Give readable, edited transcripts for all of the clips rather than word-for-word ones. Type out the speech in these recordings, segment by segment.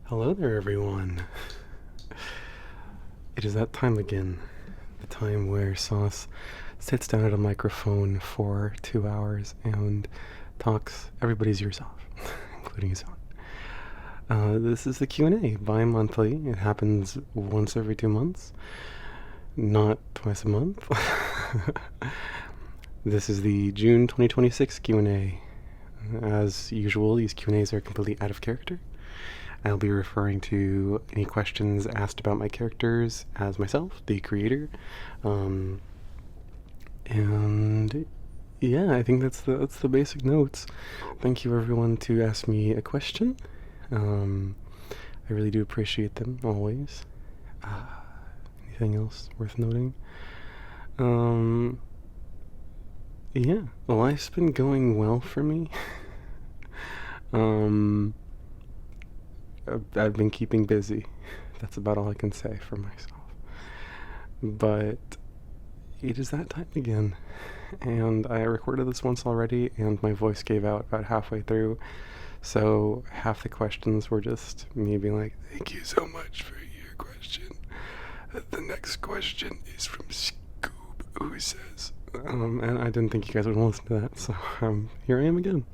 Hello there, everyone. It is that time again. The time where Sauce sits down at a microphone for 2 hours and talks everybody's ears off, including his own. This is the Q&A, bi-monthly. It happens once every 2 months, not twice a month. This is the June 2026 Q&A. As usual, these Q&As are completely out of character. I'll be referring to any questions asked about my characters as myself, the creator. And yeah, I think that's the basic notes. Thank you everyone to ask me a question. I really do appreciate them always. Anything else worth noting? Yeah, life's been going well for me. I've been keeping busy. That's about all I can say for myself. But it is that time again. And I recorded this once already, and my voice gave out about halfway through. So half the questions were just me being like, thank you so much for your question. The next question is from Scoob, who says, and I didn't think you guys would listen to that, so here I am again.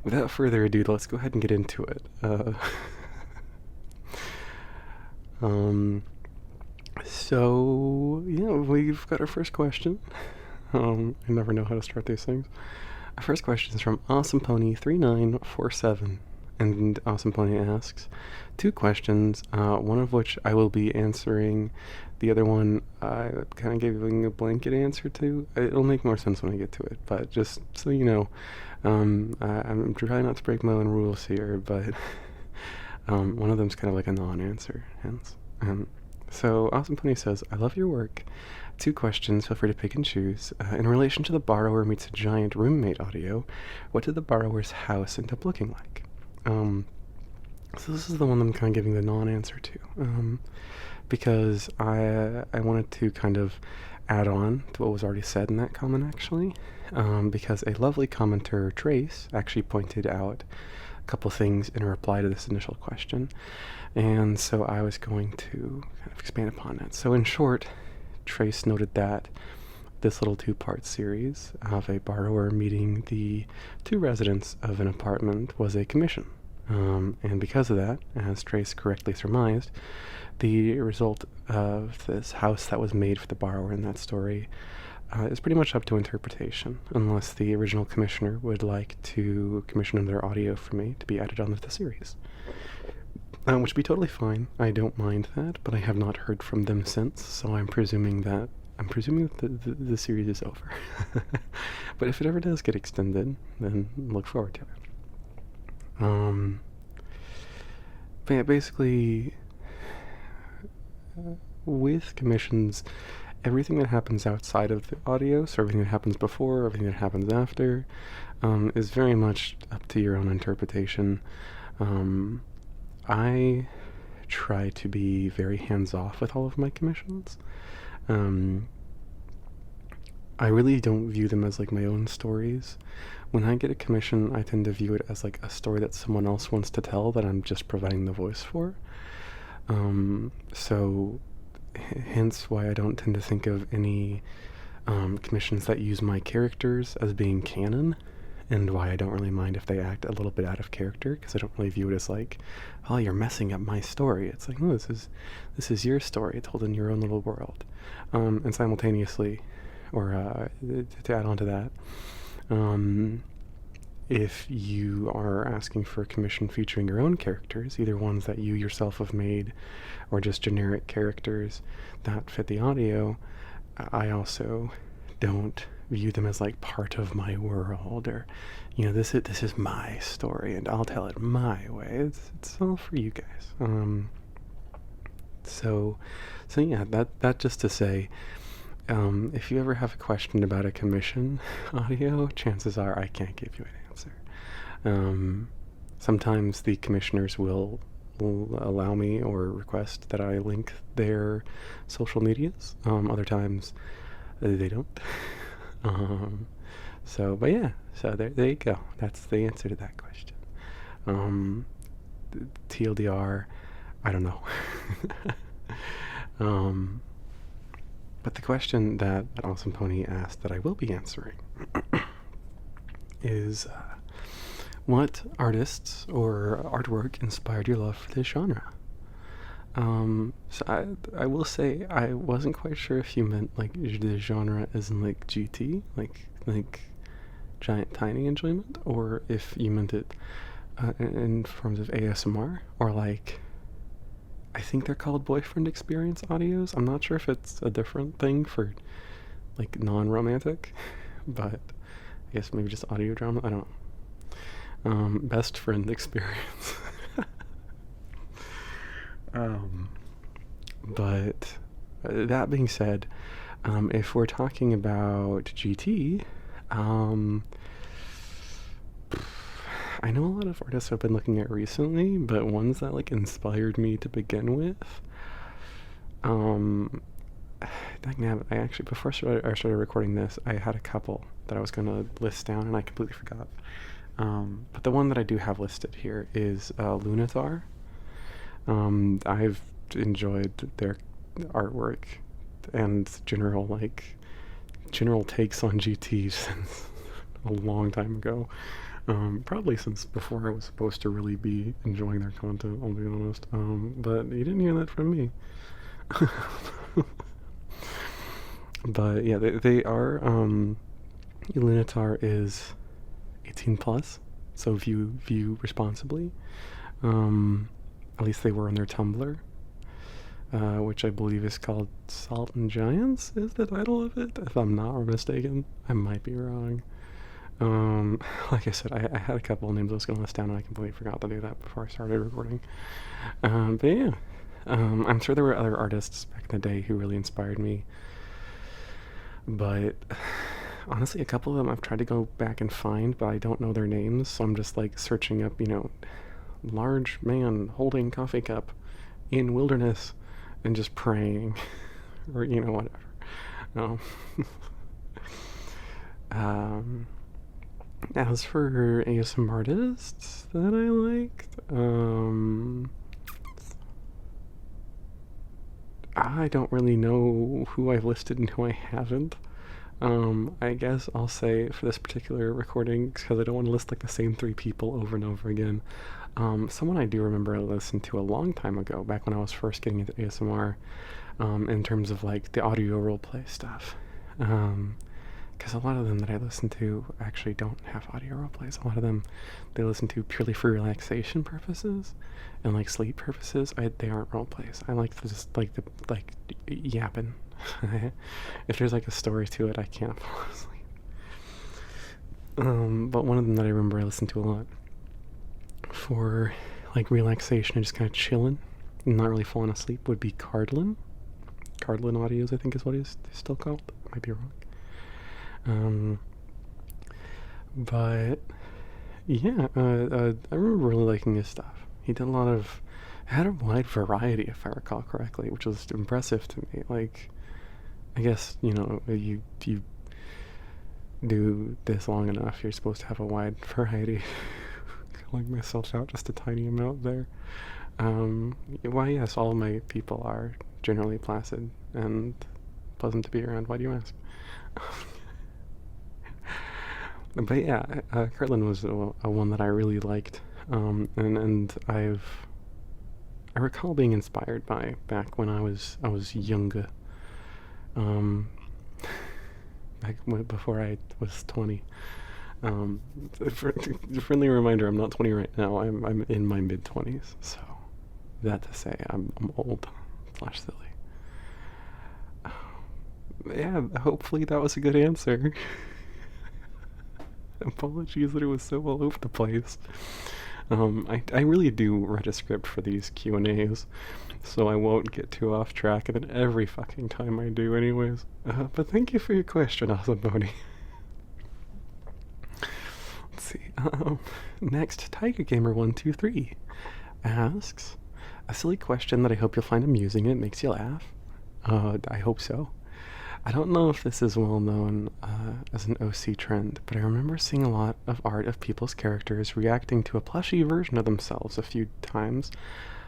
Without further ado, let's go ahead and get into it. So yeah, we've got our first question. I never know how to start these things. Our first question is from AwesomePony3947, and Awesome Pony asks two questions, one of which I will be answering. The other one I kind of giving a blanket answer to. It'll make more sense when I get to it, but just so you know, I'm trying not to break my own rules here, but one of them's kind of like a non-answer, hence. So Awesome Pony says, I love your work. Two questions, feel free to pick and choose. In relation to the borrower meets a giant roommate audio, what did the borrower's house end up looking like? So this is the one I'm kind of giving the non-answer to, because I wanted to kind of add on to what was already said in that comment, actually, because a lovely commenter, Trace, actually pointed out a couple things in a reply to this initial question, and so I was going to kind of expand upon it. So in short, Trace noted that this little two-part series of a borrower meeting the two residents of an apartment was a commission. And because of that, as Trace correctly surmised, the result of this house that was made for the borrower in that story is pretty much up to interpretation, unless the original commissioner would like to commission their audio for me to be added onto the series. Which would be totally fine. I don't mind that, but I have not heard from them since, so I'm presuming that the series is over. But if it ever does get extended, then look forward to it. But yeah, basically, with commissions, everything that happens outside of the audio, so everything that happens before, everything that happens after, is very much up to your own interpretation. I try to be very hands-off with all of my commissions. I really don't view them as like my own stories. When I get a commission, I tend to view it as like a story that someone else wants to tell that I'm just providing the voice for. So hence why I don't tend to think of any commissions that use my characters as being canon, and why I don't really mind if they act a little bit out of character, because I don't really view it as like, oh, you're messing up my story. It's like, no, this is your story told in your own little world. And simultaneously, or to add on to that, if you are asking for a commission featuring your own characters, either ones that you yourself have made or just generic characters that fit the audio, I also don't view them as like part of my world, or this is my story and I'll tell it my way. It's all for you guys. So yeah, that just to say, if you ever have a question about a commission audio, chances are I can't give you an answer. Sometimes the commissioners will allow me or request that I link their social medias. Other times they don't. But yeah, so there you go. That's the answer to that question. Um, TLDR, I don't know. um, but the question that Awesome Pony asked that I will be answering is what artists or artwork inspired your love for this genre? So I will say I wasn't quite sure if you meant like the genre as in like GT, like giant tiny enjoyment, or if you meant it in forms of ASMR, or like I think they're called boyfriend experience audios. I'm not sure if it's a different thing for like non-romantic, but I guess maybe just audio drama. I don't know. Best friend experience. But that being said, if we're talking about GT, I know a lot of artists I've been looking at recently, but ones that like inspired me to begin with. I actually before I started recording this, I had a couple that I was gonna list down, and I completely forgot. But the one that I do have listed here is Lunatar. I've enjoyed their artwork and general takes on GT since a long time ago. Probably since before I was supposed to really be enjoying their content, I'll be honest. But you didn't hear that from me. But yeah, they are. Lunatar is 18 plus, so view responsibly. At least they were on their Tumblr, which I believe is called Salt and Giants, is the title of it, if I'm not mistaken. I might be wrong. Like I said, I had a couple of names I was going to list down, and I completely forgot to do that before I started recording. But yeah, I'm sure there were other artists back in the day who really inspired me, but honestly, a couple of them I've tried to go back and find, but I don't know their names, so I'm just like searching up, large man holding coffee cup in wilderness and just praying or whatever. As for ASMR artists that I liked, I don't really know who I've listed and who I haven't. I guess I'll say for this particular recording, because I don't want to list like the same three people over and over again. Someone I do remember I listened to a long time ago, back when I was first getting into ASMR, in terms of like the audio roleplay stuff. Because a lot of them that I listen to actually don't have audio roleplays. A lot of them they listen to purely for relaxation purposes and like sleep purposes. They aren't roleplays. I like just like the yapping. If there's like a story to it, I can't fall asleep. But one of them that I remember I listened to a lot for like relaxation and just kind of chilling and not really falling asleep would be Cardlin. Cardlin Audios, I think is what he's still called. Might be wrong. But yeah, I remember really liking his stuff. He did had a wide variety, if I recall correctly, which was impressive to me. Like, I guess, you do this long enough, you're supposed to have a wide variety. Calling myself out just a tiny amount there. Why, yes, all of my people are generally placid and pleasant to be around. Why do you ask? But yeah, Kirtland was a one that I really liked, and I recall being inspired by back when I was younger, before I was 20. Friendly reminder: I'm not 20 right now. I'm in my mid-20s, so that to say, I'm old / silly. Yeah, hopefully that was a good answer. Apologies that it was so all over the place. I really do write a script for these Q&As, so I won't get too off track, and then every fucking time I do anyways. But thank you for your question, Awesome Pony. Let's see. Next, Tiger Gamer 123 asks a silly question that I hope you'll find amusing and it makes you laugh. I hope so. I don't know if this is well known as an OC trend, but I remember seeing a lot of art of people's characters reacting to a plushy version of themselves a few times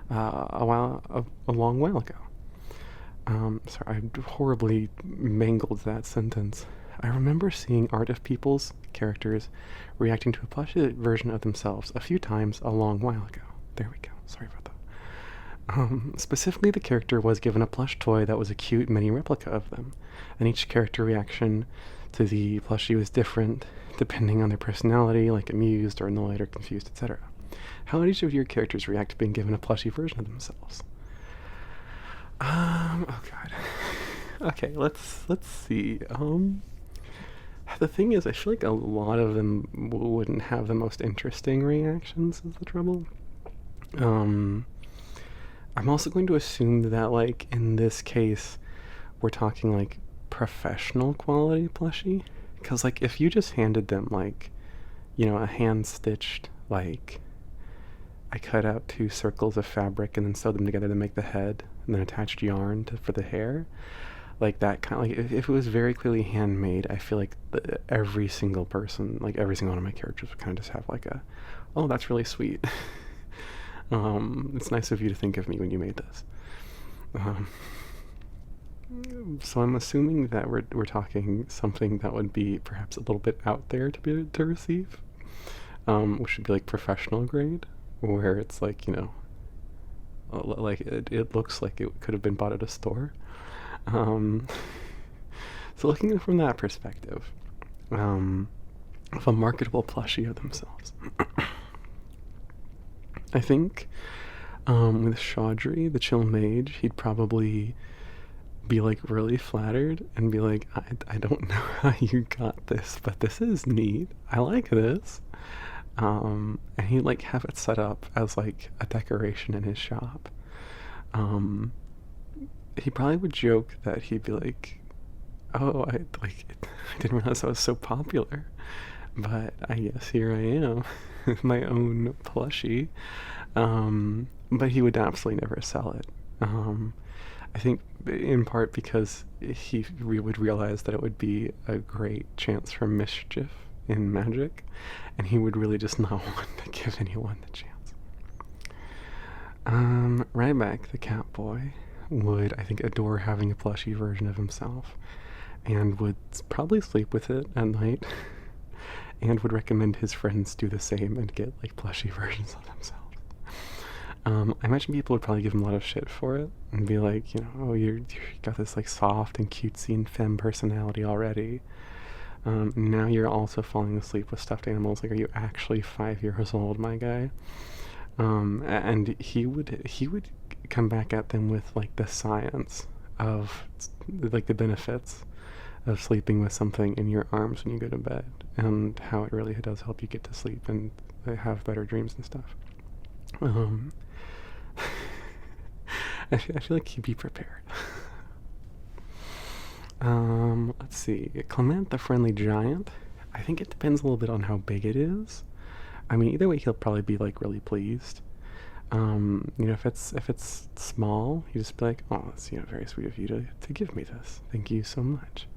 a long while ago. Sorry, I horribly mangled that sentence. I remember seeing art of people's characters reacting to a plushy version of themselves a few times a long while ago. There we go. Sorry about that. Specifically, the character was given a plush toy that was a cute mini replica of them, and each character reaction to the plushie was different depending on their personality, like amused or annoyed or confused, etc. How did each of your characters react to being given a plushie version of themselves? Oh god. Okay, let's see. The thing is, I feel like a lot of them wouldn't have the most interesting reactions, is the trouble. I'm also going to assume that, like, in this case, we're talking, like, professional quality plushie. Because, like, if you just handed them, like, you know, a hand-stitched, like, I cut out 2 circles of fabric and then sewed them together to make the head, and then attached yarn for the hair, like, that kind of, like, if it was very clearly handmade, I feel like every single person, like, every single one of my characters would kind of just have, like, oh, that's really sweet. It's nice of you to think of me when you made this. So I'm assuming that we're talking something that would be perhaps a little bit out there to receive, which would be like professional grade, where it's like, you know, like it looks like it could have been bought at a store. So looking at it from that perspective, of a marketable plushie of themselves. I think with Chaudry, the chill mage, he'd probably be like really flattered and be like, I don't know how you got this, but this is neat. I like this. And he'd like have it set up as like a decoration in his shop. He probably would joke that he'd be like, oh, I didn't realize I was so popular. But I guess here I am with my own plushie. But he would absolutely never sell it. I think in part because we would realize that it would be a great chance for mischief in magic, and he would really just not want to give anyone the chance. Ryback, the cat boy, would, I think, adore having a plushie version of himself, and would probably sleep with it at night. And would recommend his friends do the same and get like plushie versions of themselves. I imagine people would probably give him a lot of shit for it and be like, you know, oh, you got this like soft and cutesy and femme personality already. Now you're also falling asleep with stuffed animals. Like, are you actually 5 years old, my guy? And he would come back at them with like the science of like the benefits of sleeping with something in your arms when you go to bed, and how it really does help you get to sleep and have better dreams and stuff. I feel like he'd be prepared. Let's see. Clement the Friendly Giant. I think it depends a little bit on how big it is. I mean, either way, he'll probably be like really pleased. You know, if it's small, you just be like, oh, it's, you know, very sweet of you to give me this. Thank you so much.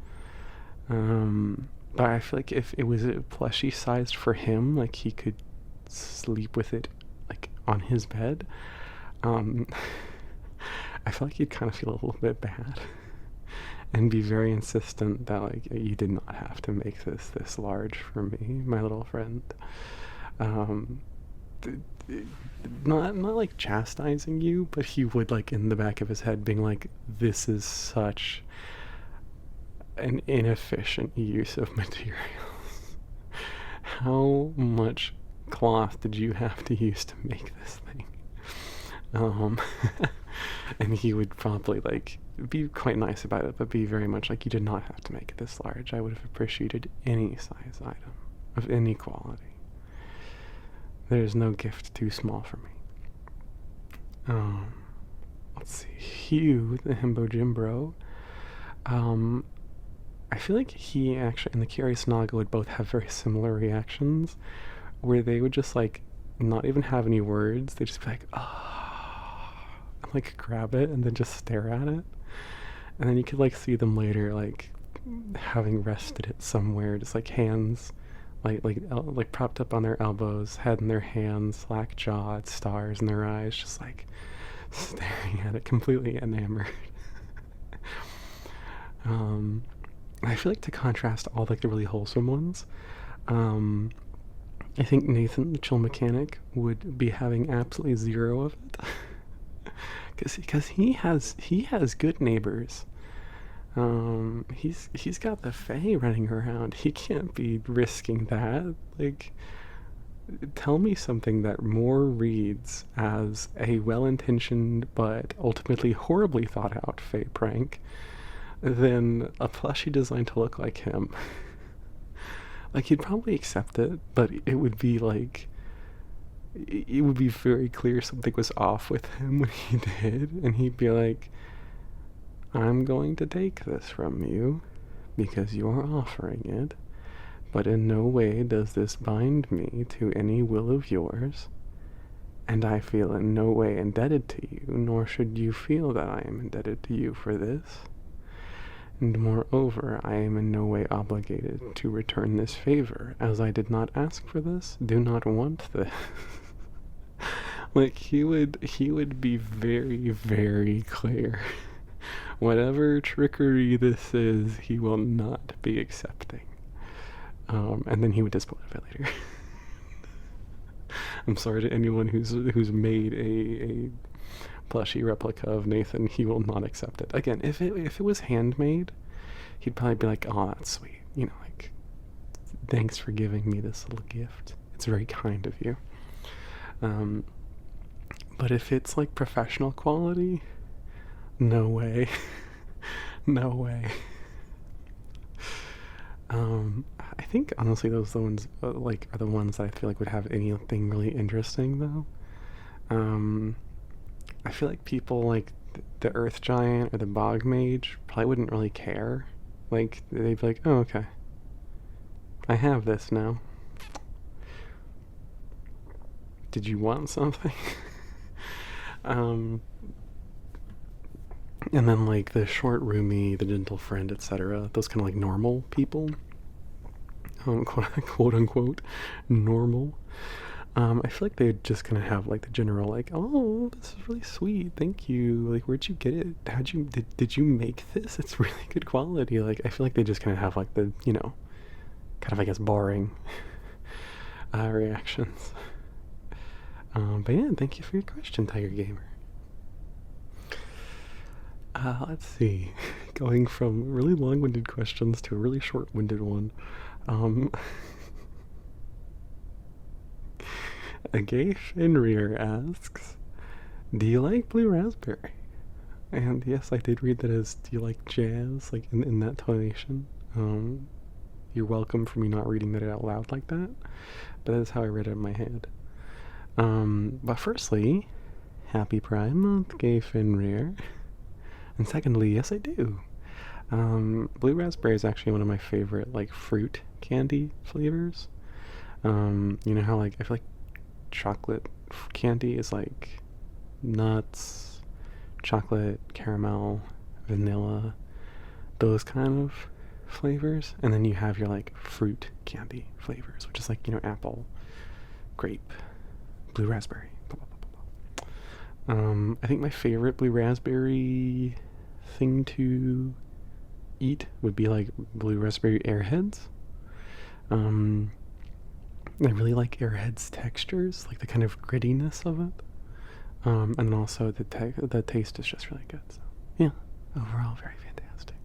But I feel like if it was a plushie sized for him, like he could sleep with it like on his bed, I feel like he'd kind of feel a little bit bad and be very insistent that like you did not have to make this large for me, my little friend. Not like chastising you, but he would like in the back of his head being like, this is such an inefficient use of materials. How much cloth did you have to use to make this thing? And he would probably like be quite nice about it, but be very much like, you did not have to make it this large. I would have appreciated any size item of any quality. There's no gift too small for me. Let's see. Hugh, the Himbo Jimbro. I feel like he actually and the Curious Naga would both have very similar reactions, where they would just like not even have any words. They'd just be like, ah, and like grab it and then just stare at it. And then you could like see them later, like having rested it somewhere, just like hands, like propped up on their elbows, head in their hands, slack jawed, stars in their eyes, just like staring at it, completely enamored. I feel like to contrast all like the really wholesome ones, um, I think Nathan, the chill mechanic, would be having absolutely zero of it, because he has good neighbors. He's got the Fae running around. He can't be risking that. Like, tell me something that more reads as a well-intentioned but ultimately horribly thought-out Fae prank than a plushie designed to look like him. Like, he'd probably accept it, but it would be like, it would be very clear something was off with him when he did, and he'd be like, I'm going to take this from you because you are offering it, but in no way does this bind me to any will of yours, and I feel in no way indebted to you, nor should you feel that I am indebted to you for this. And moreover, I am in no way obligated to return this favor, as I did not ask for this, do not want this. Like, he would be very, very clear. Whatever trickery this is, he will not be accepting. And then he would dispose of it later. I'm sorry to anyone who's made a plushie replica of Nathan. He will not accept it. Again, if it was handmade, he'd probably be like, "Oh, that's sweet. You know, like, thanks for giving me this little gift. It's very kind of you." But if it's like professional quality, no way. No way. I think honestly those are the ones are the ones that I feel like would have anything really interesting though. I feel like people like the Earth Giant or the Bog Mage probably wouldn't really care. Like, they'd be like, oh, okay, I have this now. Did you want something? And then like the short roomie, the gentle friend, etc. Those kind of like normal people, quote unquote, normal. I feel like they're just gonna have like the general like, oh, this is really sweet, thank you. Like, where'd you get it? Did you make this? It's really good quality. Like, I feel like they just kind of have like the kind of I guess boring reactions. But yeah, thank you for your question, Tiger Gamer. Let's see. Going from really long-winded questions to a really short-winded one. A gay Fenrir asks, do you like blue raspberry? And yes, I did read that as, do you like jazz? Like, in that tonation. You're welcome for me not reading that out loud like that. But that's how I read it in my head. But firstly, happy Pride Month, gay Fenrir. And secondly, yes, I do. Blue raspberry is actually one of my favorite, like, fruit candy flavors. You know how, like, I feel like chocolate candy is, like, nuts, chocolate, caramel, vanilla, those kind of flavors. And then you have your, like, fruit candy flavors, which is, like, apple, grape, blue raspberry. I think my favorite blue raspberry thing to eat would be like blue raspberry Airheads. I really like Airheads textures, like the kind of grittiness of it. And also the taste is just really good. So yeah, overall very fantastic.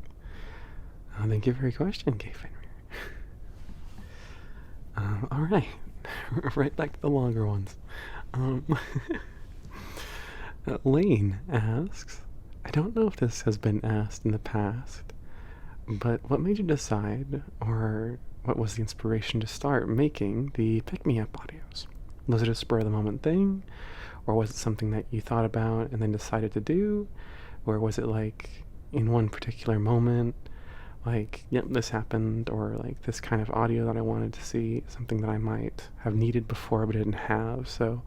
Thank you for your question, Gay Fenrir. All right, right back to the longer ones. Lane asks, I don't know if this has been asked in the past, but what made you decide, or what was the inspiration to start making the Pick Me Up audios? Was it a spur of the moment thing, or was it something that you thought about and then decided to do, or was it like in one particular moment, like, yep, this happened, or like this kind of audio that I wanted to see, something that I might have needed before but didn't have, so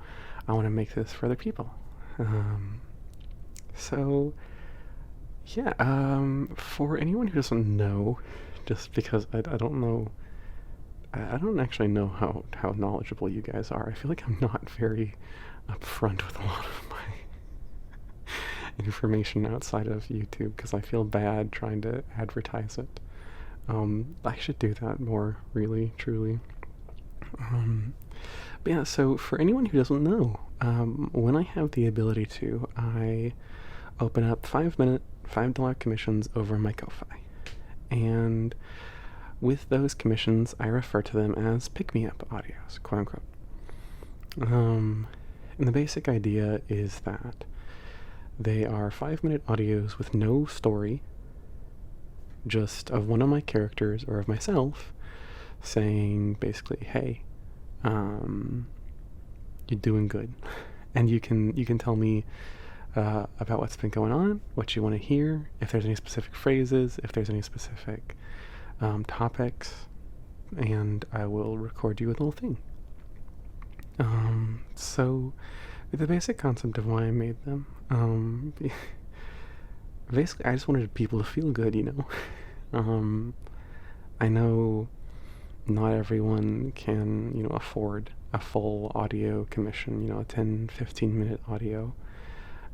I want to make this for other people. So Yeah, for anyone who doesn't know, just because I don't know, I don't actually know how knowledgeable you guys are. I feel like I'm not very upfront with a lot of my information outside of YouTube because I feel bad trying to advertise it. I should do that more, really, truly. Um, but yeah, so for anyone who doesn't know, when I have the ability to, I open up 5-minute, $5 commissions over my Ko-Fi. And with those commissions, I refer to them as pick-me-up audios, quote unquote. And the basic idea is that they are 5-minute audios with no story, just of one of my characters or of myself saying basically, hey, you're doing good. And you can tell me about what's been going on, what you want to hear, if there's any specific phrases, if there's any specific topics, and I will record you a little thing. So the basic concept of why I made them, basically I just wanted people to feel good, I know not everyone can, afford a full audio commission, a 10-15 minute audio.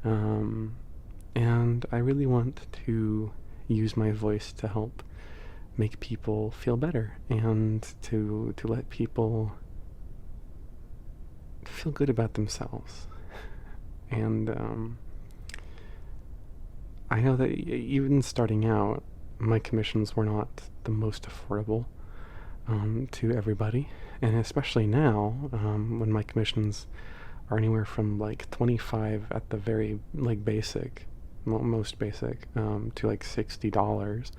And I really want to use my voice to help make people feel better and to let people feel good about themselves. And I know that even starting out, my commissions were not the most affordable to everybody, and especially now when my commissions are anywhere from like 25 at the very basic, most basic, to like $60.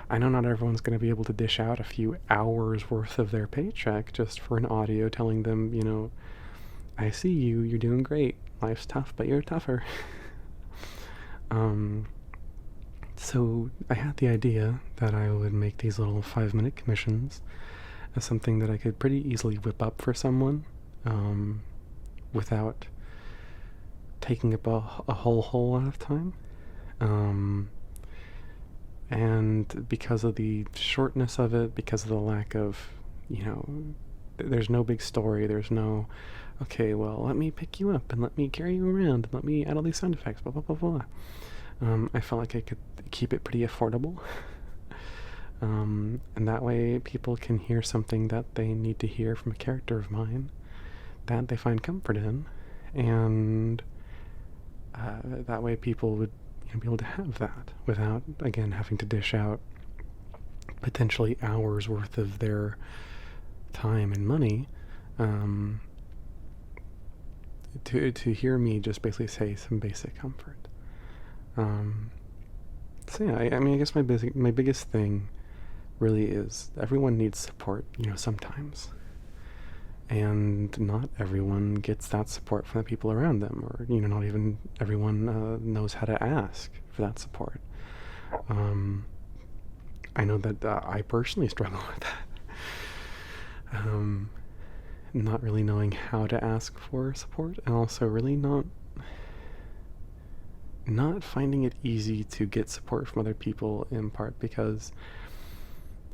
I know not everyone's going to be able to dish out a few hours worth of their paycheck just for an audio telling them, I see you, you're doing great, life's tough, but you're tougher. So I had the idea that I would make these little 5-minute commissions as something that I could pretty easily whip up for someone without taking up a whole lot of time. And because of the shortness of it, because of the lack of, there's no big story, there's no, okay, well, let me pick you up and let me carry you around and let me add all these sound effects, blah, blah, blah, blah. I felt like I could keep it pretty affordable. And that way people can hear something that they need to hear from a character of mine that they find comfort in, and that way people would be able to have that without, again, having to dish out potentially hours worth of their time and money to hear me just basically say some basic comfort. So yeah, I mean, I guess my biggest thing really is everyone needs support, sometimes. And not everyone gets that support from the people around them, or, not even everyone knows how to ask for that support. I know that I personally struggle with that. Not really knowing how to ask for support, and also really not finding it easy to get support from other people, in part because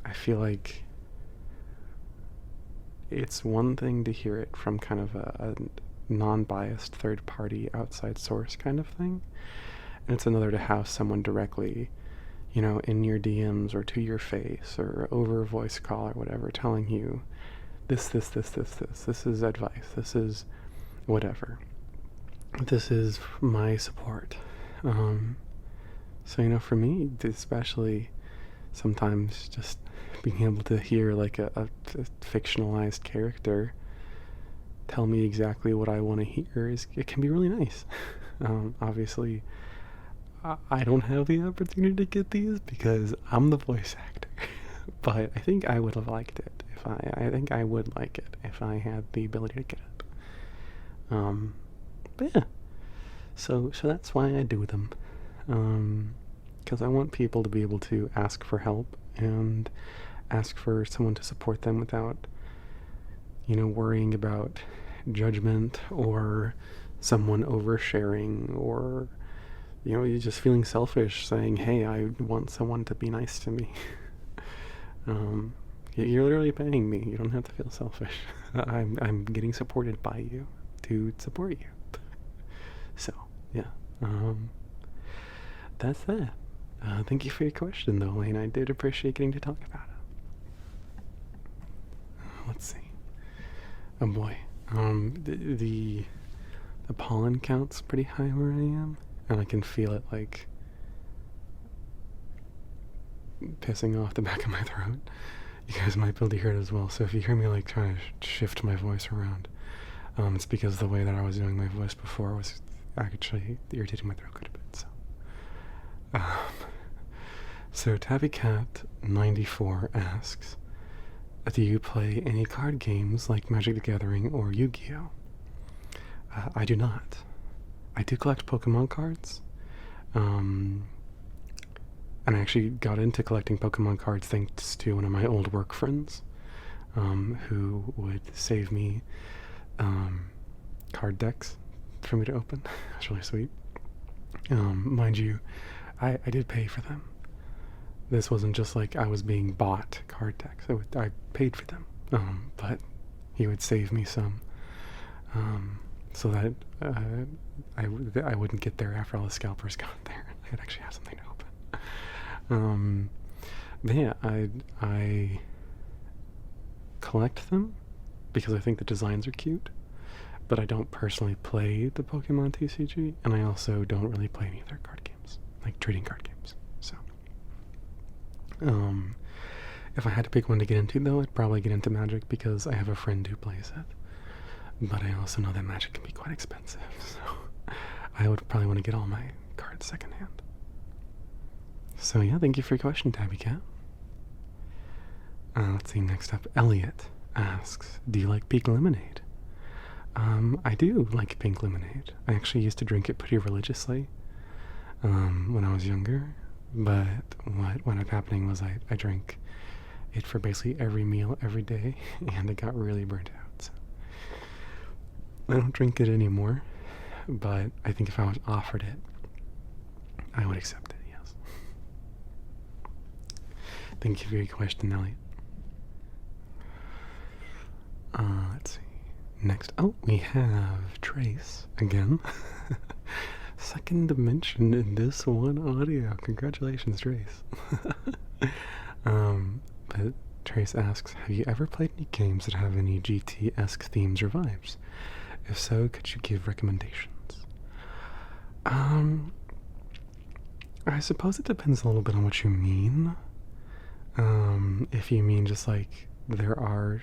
I feel like it's one thing to hear it from kind of a non-biased third-party outside source kind of thing, and it's another to have someone directly, in your DMs or to your face or over a voice call or whatever, telling you this is advice, this is whatever, this is my support. So, for me, especially sometimes just being able to hear like a fictionalized character tell me exactly what I want to hear it can be really nice. Obviously, I don't have the opportunity to get these because I'm the voice actor, but I think I would have liked it if I think I would like it if I had the ability to get it. But yeah, so that's why I do them. Because I want people to be able to ask for help and ask for someone to support them without, worrying about judgment or someone oversharing or you're just feeling selfish, saying, "Hey, I want someone to be nice to me." You're literally paying me. You don't have to feel selfish. I'm getting supported by you to support you. So yeah, that's that. Thank you for your question, though, Lane. I did appreciate getting to talk about it. Let's see. Oh boy, the pollen count's pretty high where I am, and I can feel it like pissing off the back of my throat. You guys might be able to hear it as well. So if you hear me like trying to shift my voice around, it's because the way that I was doing my voice before was actually irritating my throat quite a bit. So Tabby Cat 94 asks, do you play any card games like Magic the Gathering or Yu-Gi-Oh? I do not. I do collect Pokemon cards. And I actually got into collecting Pokemon cards thanks to one of my old work friends, who would save me card decks for me to open. It's really sweet. Mind you, I did pay for them. This wasn't just like I was being bought card decks. I paid for them. But he would save me some, so that I wouldn't get there after all the scalpers got there. I could actually have something to open. But yeah, I collect them because I think the designs are cute, but I don't personally play the Pokemon TCG, and I also don't really play any of their card games, like trading card games. So, if I had to pick one to get into, though, I'd probably get into Magic because I have a friend who plays it. But I also know that Magic can be quite expensive, so I would probably want to get all my cards secondhand. So yeah, thank you for your question, Tabby Cat. Let's see, next up, Elliot asks, do you like pink lemonade? I do like pink lemonade. I actually used to drink it pretty religiously when I was younger, but what wound up happening was I drank it for basically every meal every day, and it got really burnt out. So I don't drink it anymore, but I think if I was offered it, I would accept it, yes. Thank you for your question, Elliot. Let's see. Next, we have Trace again. Second mention in this one audio. Congratulations, Trace. But Trace asks, have you ever played any games that have any GT-esque themes or vibes? If so, could you give recommendations? I suppose it depends a little bit on what you mean. If you mean just like there are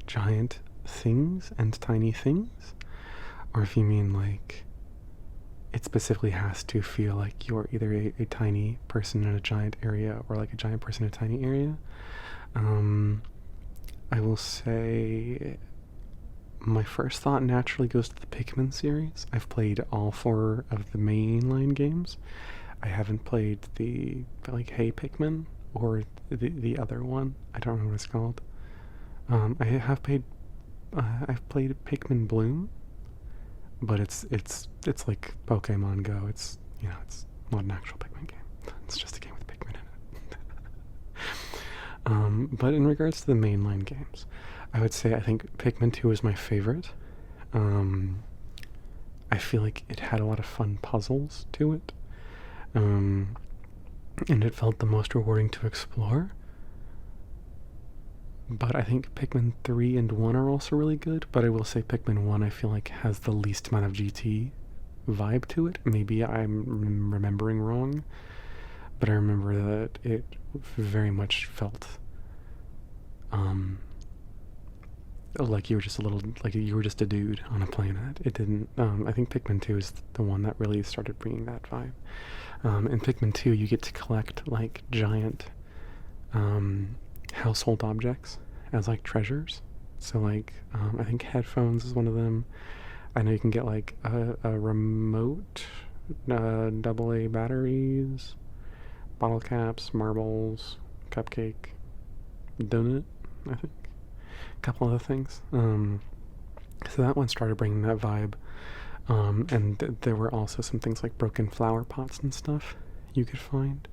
giant things and tiny things, or if you mean like it specifically has to feel like you're either a tiny person in a giant area or like a giant person in a tiny area. I will say my first thought naturally goes to the Pikmin series. I've played all 4 of the mainline games. I haven't played the like Hey Pikmin or the other one. I don't know what it's called. I have played I've played Pikmin Bloom, but it's like Pokemon Go. It's it's not an actual Pikmin game. It's just a game with Pikmin in it. But in regards to the mainline games, I would say I think Pikmin 2 is my favorite. I feel like it had a lot of fun puzzles to it, and it felt the most rewarding to explore. But I think Pikmin 3 and 1 are also really good, but I will say Pikmin 1 I feel like has the least amount of GT vibe to it. Maybe I'm remembering wrong, but I remember that it very much felt like you were just a dude on a planet. It didn't, I think Pikmin 2 is the one that really started bringing that vibe. In Pikmin 2 you get to collect like giant household objects as like treasures. So like I think headphones is one of them. I know you can get like a remote, AA batteries, bottle caps, marbles, cupcake, donut, I think, a couple other things. So that one started bringing that vibe. And there were also some things like broken flower pots and stuff you could find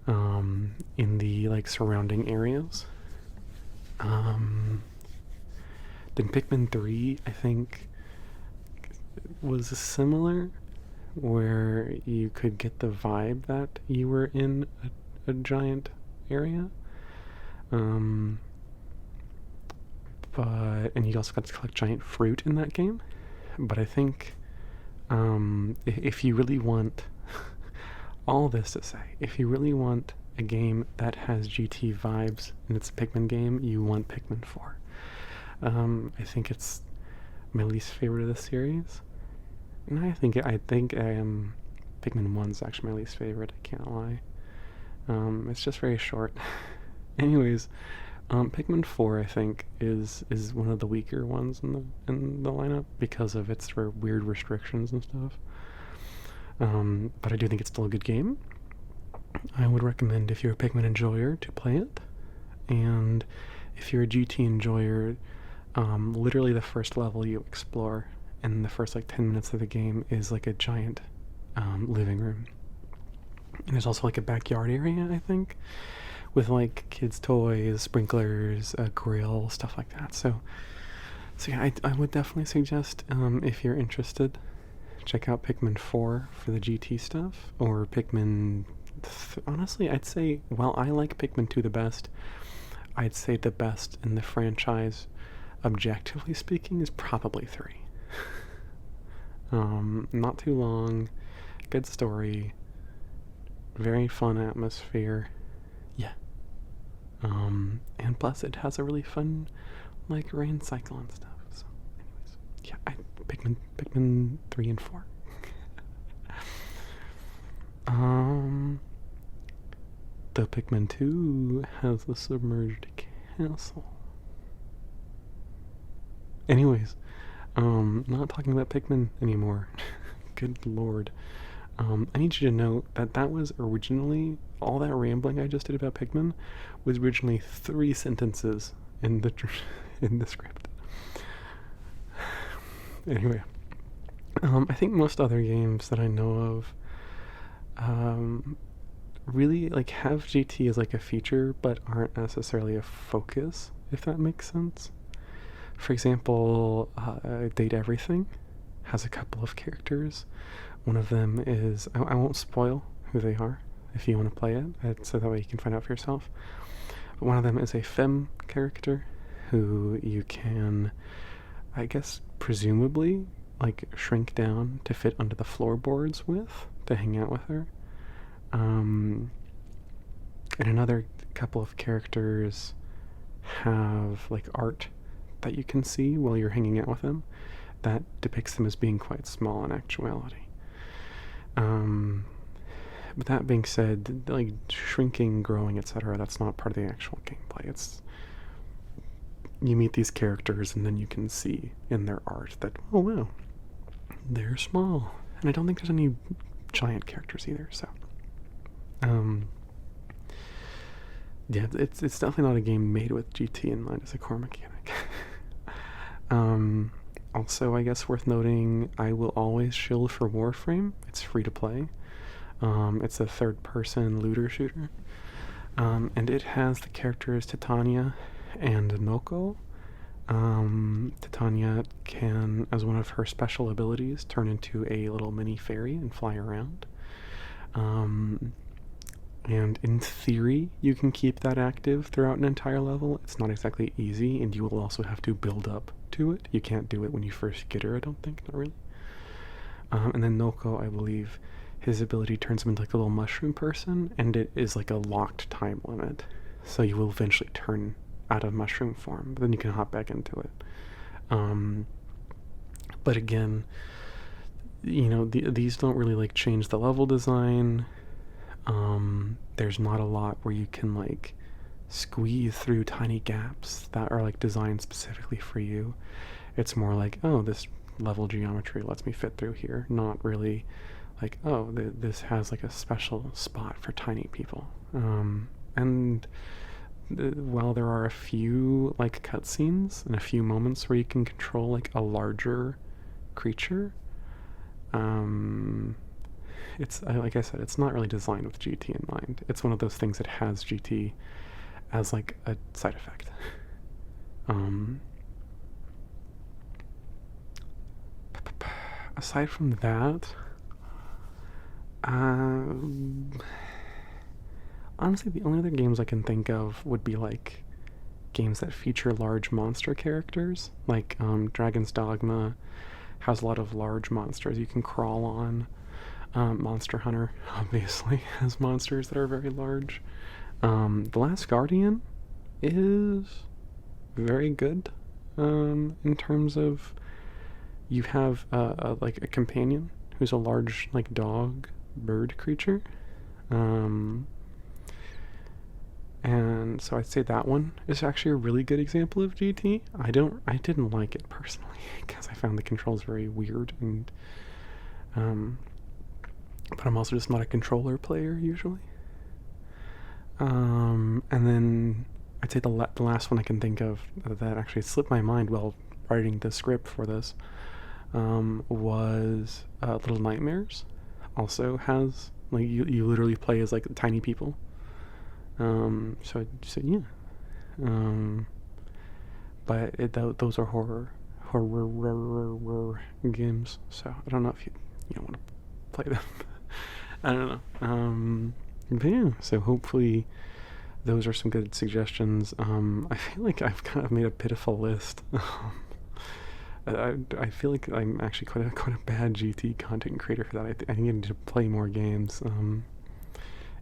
in the like surrounding areas. Then Pikmin 3, I think, was similar, where you could get the vibe that you were in a giant area. And you also got to collect giant fruit in that game. But I think if you really want all this to say, if you really want a game that has GT vibes and it's a Pikmin game, you want Pikmin 4. I think it's my least favorite of the series. And I think Pikmin 1's actually my least favorite, I can't lie. It's just very short. Anyways, Pikmin 4 I think is one of the weaker ones in the lineup because of its weird restrictions and stuff. But I do think it's still a good game. I would recommend, if you're a Pikmin enjoyer, to play it. And if you're a GT enjoyer, literally the first level you explore in the first like 10 minutes of the game is like a giant living room. And there's also like a backyard area, I think, with like kids' toys, sprinklers, a grill, stuff like that. So yeah, I would definitely suggest, if you're interested, check out Pikmin 4 for the GT stuff, or Pikmin... honestly, I'd say, while I like Pikmin 2 the best, I'd say the best in the franchise, objectively speaking, is probably 3. Not too long, good story, very fun atmosphere, yeah. And plus it has a really fun, like, rain cycle and stuff. So, anyways, yeah, Pikmin 3 and 4. The Pikmin 2 has the submerged castle. Anyways, not talking about Pikmin anymore. Good lord. I need you to know that was originally, all that rambling I just did about Pikmin was originally 3 sentences in the script. Anyway, I think most other games that I know of really like have GT as like a feature but aren't necessarily a focus, if that makes sense. For example, Date Everything has a couple of characters. One of them is, I won't spoil who they are if you want to play it, so that way you can find out for yourself. But one of them is a femme character who you can, I guess, presumably, like, shrink down to fit under the floorboards with, to hang out with her. And another couple of characters have, like, art that you can see while you're hanging out with them that depicts them as being quite small in actuality. But that being said, like, shrinking, growing, etc., that's not part of the actual gameplay. It's, you meet these characters and then you can see in their art that, oh wow, they're small. And I don't think there's any giant characters either, so yeah, it's definitely not a game made with GT in mind as a core mechanic. Also, I guess worth noting, I will always shill for Warframe. It's free to play. It's a third-person looter shooter. And it has the characters Titania and Noko. Titania can, as one of her special abilities, turn into a little mini fairy and fly around. And in theory, you can keep that active throughout an entire level. It's not exactly easy, and you will also have to build up to it. You can't do it when you first get her, I don't think, not really. And then Noko, I believe, his ability turns him into like a little mushroom person, and it is like a locked time limit. So you will eventually turn out of mushroom form, but then you can hop back into it. But again, you know, these don't really like change the level design. There's not a lot where you can like squeeze through tiny gaps that are like designed specifically for you. It's more like, oh, this level geometry lets me fit through here, not really like, oh, this has like a special spot for tiny people. And while there are a few like cutscenes and a few moments where you can control like a larger creature, It's like I said, it's not really designed with GT in mind. It's one of those things that has GT as like a side effect. Aside from that, honestly, the only other games I can think of would be like games that feature large monster characters, like Dragon's Dogma has a lot of large monsters you can crawl on. Monster Hunter obviously has monsters that are very large. The Last Guardian is very good in terms of you have like a companion who's a large like dog bird creature. And so I'd say that one is actually a really good example of GT. I didn't like it personally because I found the controls very weird, and but I'm also just not a controller player usually. And then I'd say the last one I can think of that actually slipped my mind while writing the script for this was Little Nightmares. Also has like you literally play as like tiny people. So yeah. But those are horror games. So I don't know if you want to play them. I don't know. But yeah. So hopefully those are some good suggestions. I feel like I've kind of made a pitiful list. I feel like I'm actually quite a bad GT content creator for that. I think I need to play more games.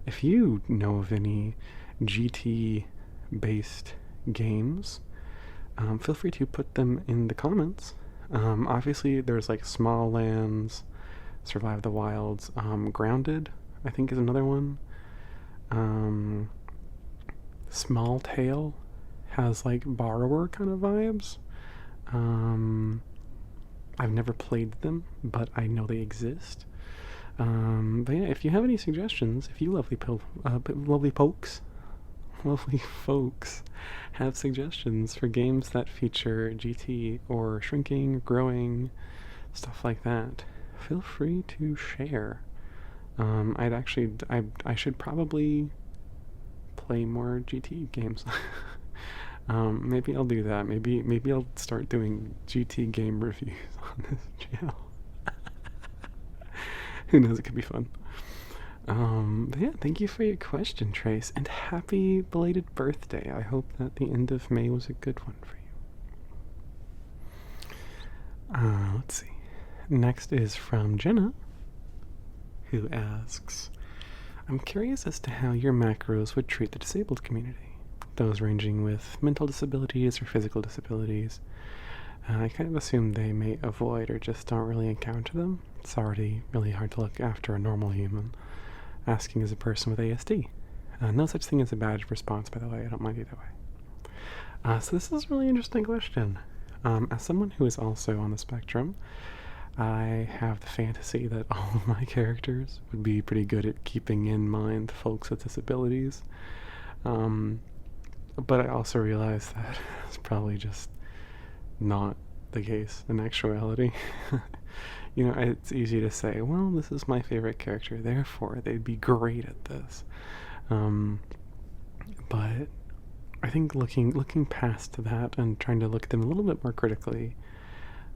If you know of any GT-based games, feel free to put them in the comments. Obviously, there's like Small Lands, Survive the Wilds, Grounded, I think is another one. Small Tale has like Borrower kind of vibes. I've never played them, but I know they exist. But yeah, if you have any suggestions, if you lovely folks have suggestions for games that feature GT or shrinking, growing, stuff like that, feel free to share. I should probably play more GT games. Maybe I'll do that. Maybe I'll start doing GT game reviews on this channel. Who knows? It could be fun. But yeah, thank you for your question, Trace, and happy belated birthday. I hope that the end of May was a good one for you. Let's see. Next is from Jenna, who asks, I'm curious as to how your macros would treat the disabled community, those ranging with mental disabilities or physical disabilities. I kind of assume they may avoid or just don't really encounter them. It's already really hard to look after a normal human. Asking as a person with ASD. No such thing as a bad response, by the way. I don't mind either way. So this is a really interesting question. As someone who is also on the spectrum, I have the fantasy that all of my characters would be pretty good at keeping in mind folks with disabilities. But I also realize that it's probably just not the case in actuality. It's easy to say, well, this is my favorite character, therefore they'd be great at this. But I think looking past that and trying to look at them a little bit more critically,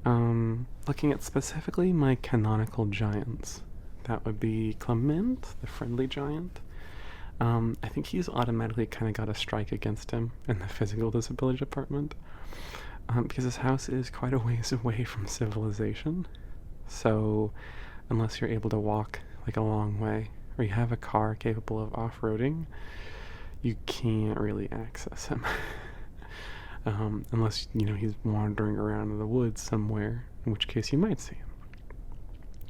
looking at specifically my canonical giants, that would be Clement, the friendly giant. I think he's automatically kind of got a strike against him in the physical disability department, because his house is quite a ways away from civilization. So unless you're able to walk like a long way, or you have a car capable of off-roading, you can't really access him. Unless, he's wandering around in the woods somewhere, in which case you might see him.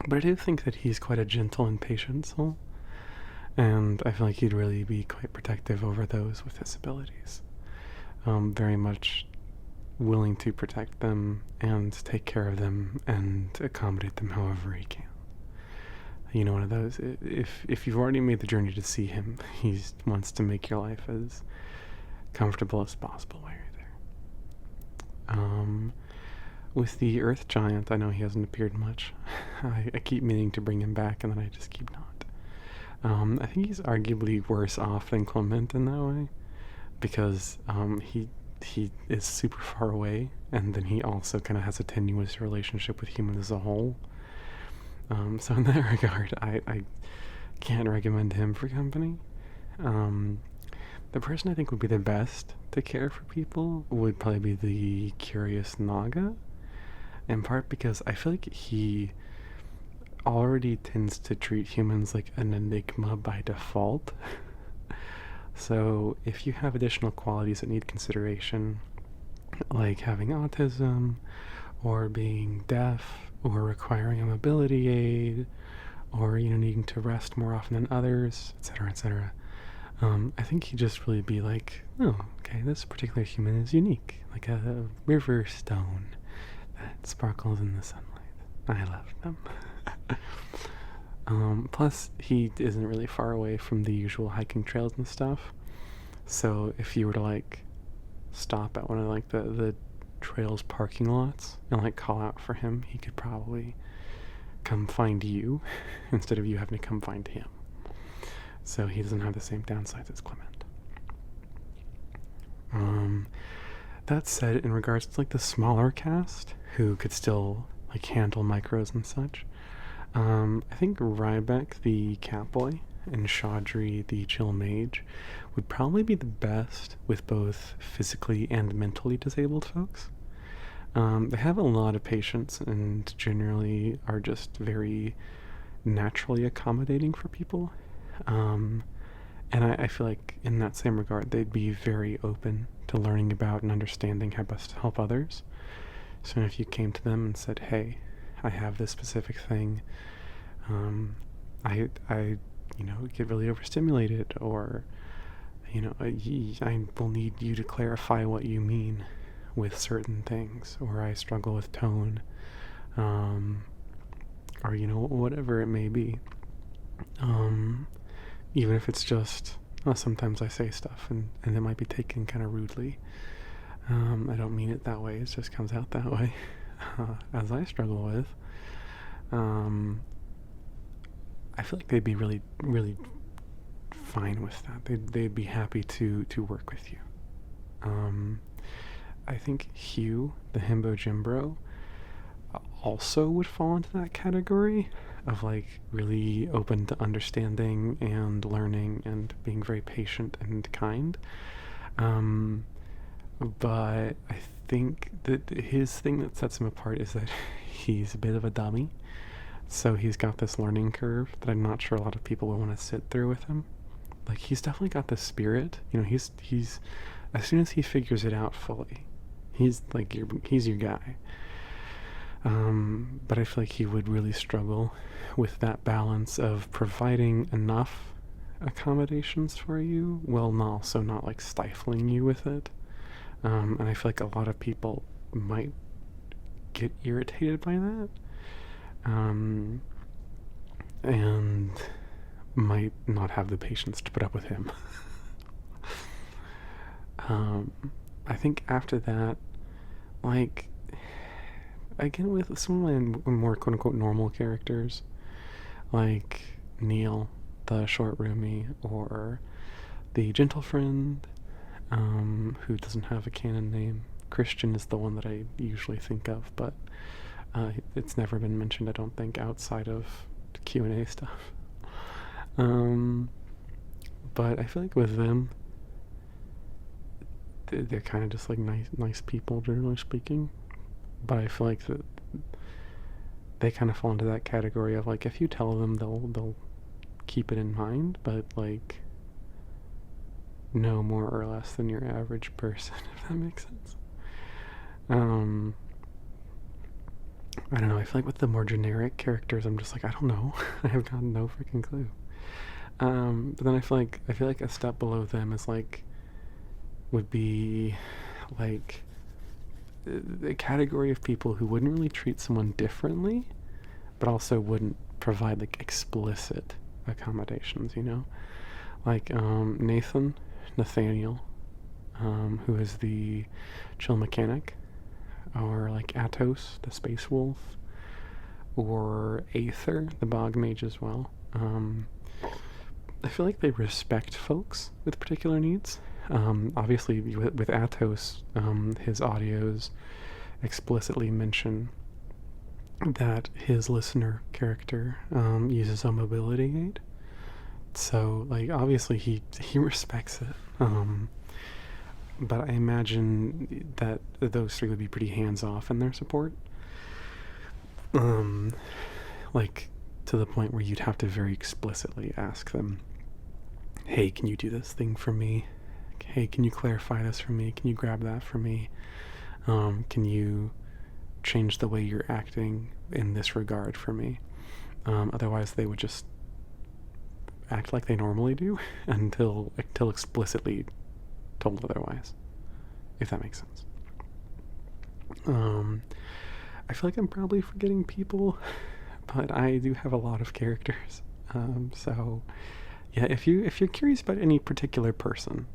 But I do think that he's quite a gentle and patient soul, and I feel like he'd really be quite protective over those with disabilities. Very much willing to protect them and take care of them and accommodate them however he can. One of those, if you've already made the journey to see him, he wants to make your life as comfortable as possible while you're there. with the Earth Giant, I know he hasn't appeared much. I keep meaning to bring him back, and then I just keep not. I think he's arguably worse off than Clement in that way, because he is super far away, and then he also kind of has a tenuous relationship with humans as a whole. So in that regard, I can't recommend him for company. The person I think would be the best to care for people would probably be the Curious Naga, in part because I feel like he already tends to treat humans like an enigma by default. So if you have additional qualities that need consideration, like having autism, or being deaf, or requiring a mobility aid, or needing to rest more often than others, etc., etc. I think he'd just really be like, oh, okay, this particular human is unique, like a river stone that sparkles in the sunlight. I love them. Plus, he isn't really far away from the usual hiking trails and stuff. So if you were to like stop at one of like the trails parking lots and like call out for him, he could probably come find you instead of you having to come find him. So he doesn't have the same downsides as Clement. That said, in regards to like the smaller cast who could still like handle micros and such, I think Rybeck the Catboy and Chaudry the Chill Mage would probably be the best with both physically and mentally disabled folks. They have a lot of patience and generally are just very naturally accommodating for people. And I feel like in that same regard, they'd be very open to learning about and understanding how best to help others. So if you came to them and said, hey, I have this specific thing, I get really overstimulated, or, I will need you to clarify what you mean with certain things, or I struggle with tone, or, whatever it may be. Even if it's just, sometimes I say stuff and it might be taken kind of rudely. I don't mean it that way, it just comes out that way, as I struggle with. I feel like they'd be really, really fine with that. They'd be happy to work with you. I think Hugh, the Himbo Jimbro, also would fall into that category of like really open to understanding and learning and being very patient and kind. But I think that his thing that sets him apart is that he's a bit of a dummy. So he's got this learning curve that I'm not sure a lot of people will want to sit through with him. Like, he's definitely got the spirit. He's as soon as he figures it out fully, he's your guy. But I feel like he would really struggle with that balance of providing enough accommodations for you while also not like stifling you with it. And I feel like a lot of people might get irritated by that, and might not have the patience to put up with him. I think after that, like, again with some of my more quote-unquote normal characters, like Neil, the short roomie, or the gentle friend, who doesn't have a canon name. Christian is the one that I usually think of, but it's never been mentioned, I don't think, outside of Q&A stuff. But I feel like with them, they're kind of just like nice people, generally speaking. But I feel like that they kind of fall into that category of like, if you tell them, they'll keep it in mind, but like no more or less than your average person, if that makes sense. I don't know, I feel like with the more generic characters, I'm just like, I don't know. I have got no freaking clue. But then I feel like a step below them is like, would be like the category of people who wouldn't really treat someone differently, but also wouldn't provide like explicit accommodations, like Nathaniel, who is the chill mechanic. or like Atos, the space wolf, or Aether, the bog mage as well. I feel like they respect folks with particular needs. Obviously, with Atos, his audios explicitly mention that his listener character uses a mobility aid. So, like, obviously he respects it. But I imagine that those three would be pretty hands-off in their support. Like, to the point where you'd have to very explicitly ask them, hey, can you do this thing for me? Hey, can you clarify this for me? Can you grab that for me? Can you change the way you're acting in this regard for me? Otherwise, they would just act like they normally do until explicitly told otherwise, if that makes sense. I feel like I'm probably forgetting people, but I do have a lot of characters. So yeah, if you're curious about any particular person,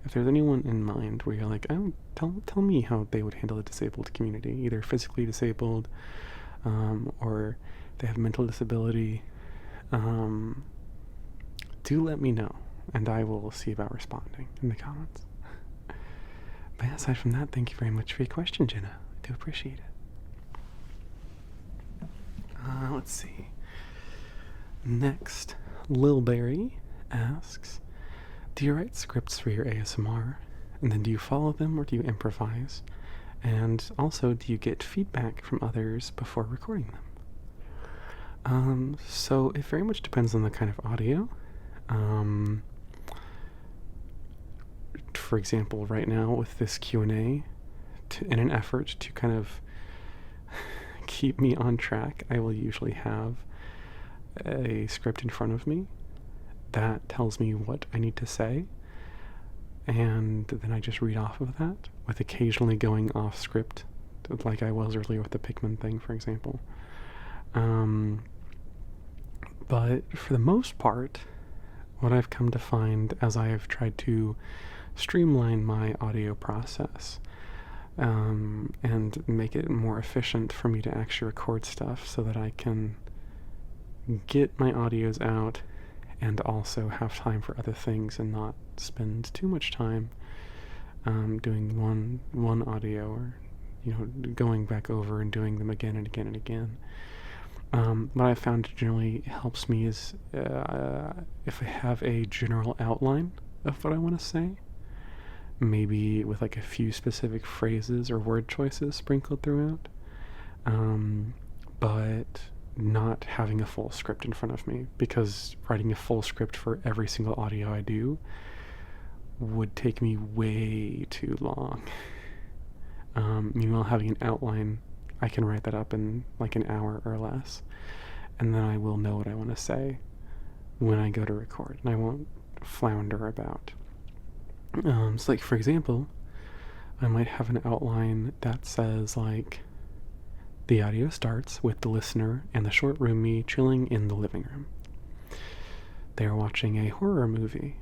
if there's anyone in mind where you're like, oh, tell me how they would handle the disabled community, either physically disabled, or they have mental disability, do let me know, and I will see about responding in the comments. But aside from that, thank you very much for your question, Jenna. I do appreciate it. Let's see. Next, Lil Berry asks, do you write scripts for your ASMR? And then do you follow them or do you improvise? And also, do you get feedback from others before recording them? So it very much depends on the kind of audio. For example, right now with this Q&A, in an effort to kind of keep me on track, I will usually have a script in front of me that tells me what I need to say, and then I just read off of that, with occasionally going off script, like I was earlier with the Pikmin thing, for example. But for the most part, what I've come to find as I have tried to streamline my audio process and make it more efficient for me to actually record stuff so that I can get my audios out and also have time for other things and not spend too much time doing one audio, or going back over and doing them again and again and again. What I found generally helps me is if I have a general outline of what I want to say, maybe with like a few specific phrases or word choices sprinkled throughout, but not having a full script in front of me, because writing a full script for every single audio I do would take me way too long. Meanwhile, having an outline, I can write that up in like an hour or less, and then I will know what I want to say when I go to record, and I won't flounder about. So like, for example, I might have an outline that says like, the audio starts with the listener and the short roomie chilling in the living room. They are watching a horror movie,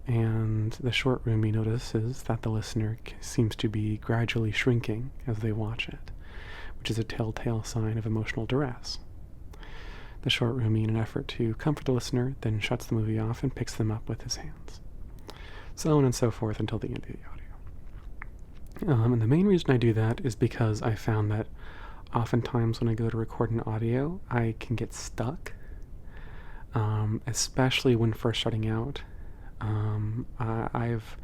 and the short roomie notices that the listener seems to be gradually shrinking as they watch it, which is a telltale sign of emotional duress. The short roomie, in an effort to comfort the listener, then shuts the movie off and picks them up with his hands. So on and so forth until the end of the audio. And the main reason I do that is because I found that oftentimes when I go to record an audio, I can get stuck, especially when first starting out. I've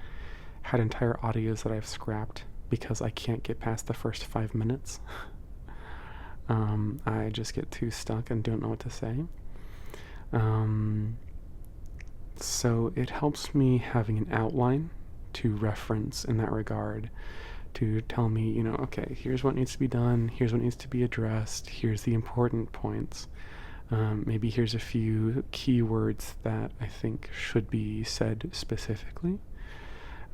had entire audios that I've scrapped because I can't get past the first 5 minutes. I just get too stuck and don't know what to say. So it helps me having an outline to reference in that regard, to tell me, okay, here's what needs to be done, here's what needs to be addressed, here's the important points. Maybe here's a few keywords that I think should be said specifically.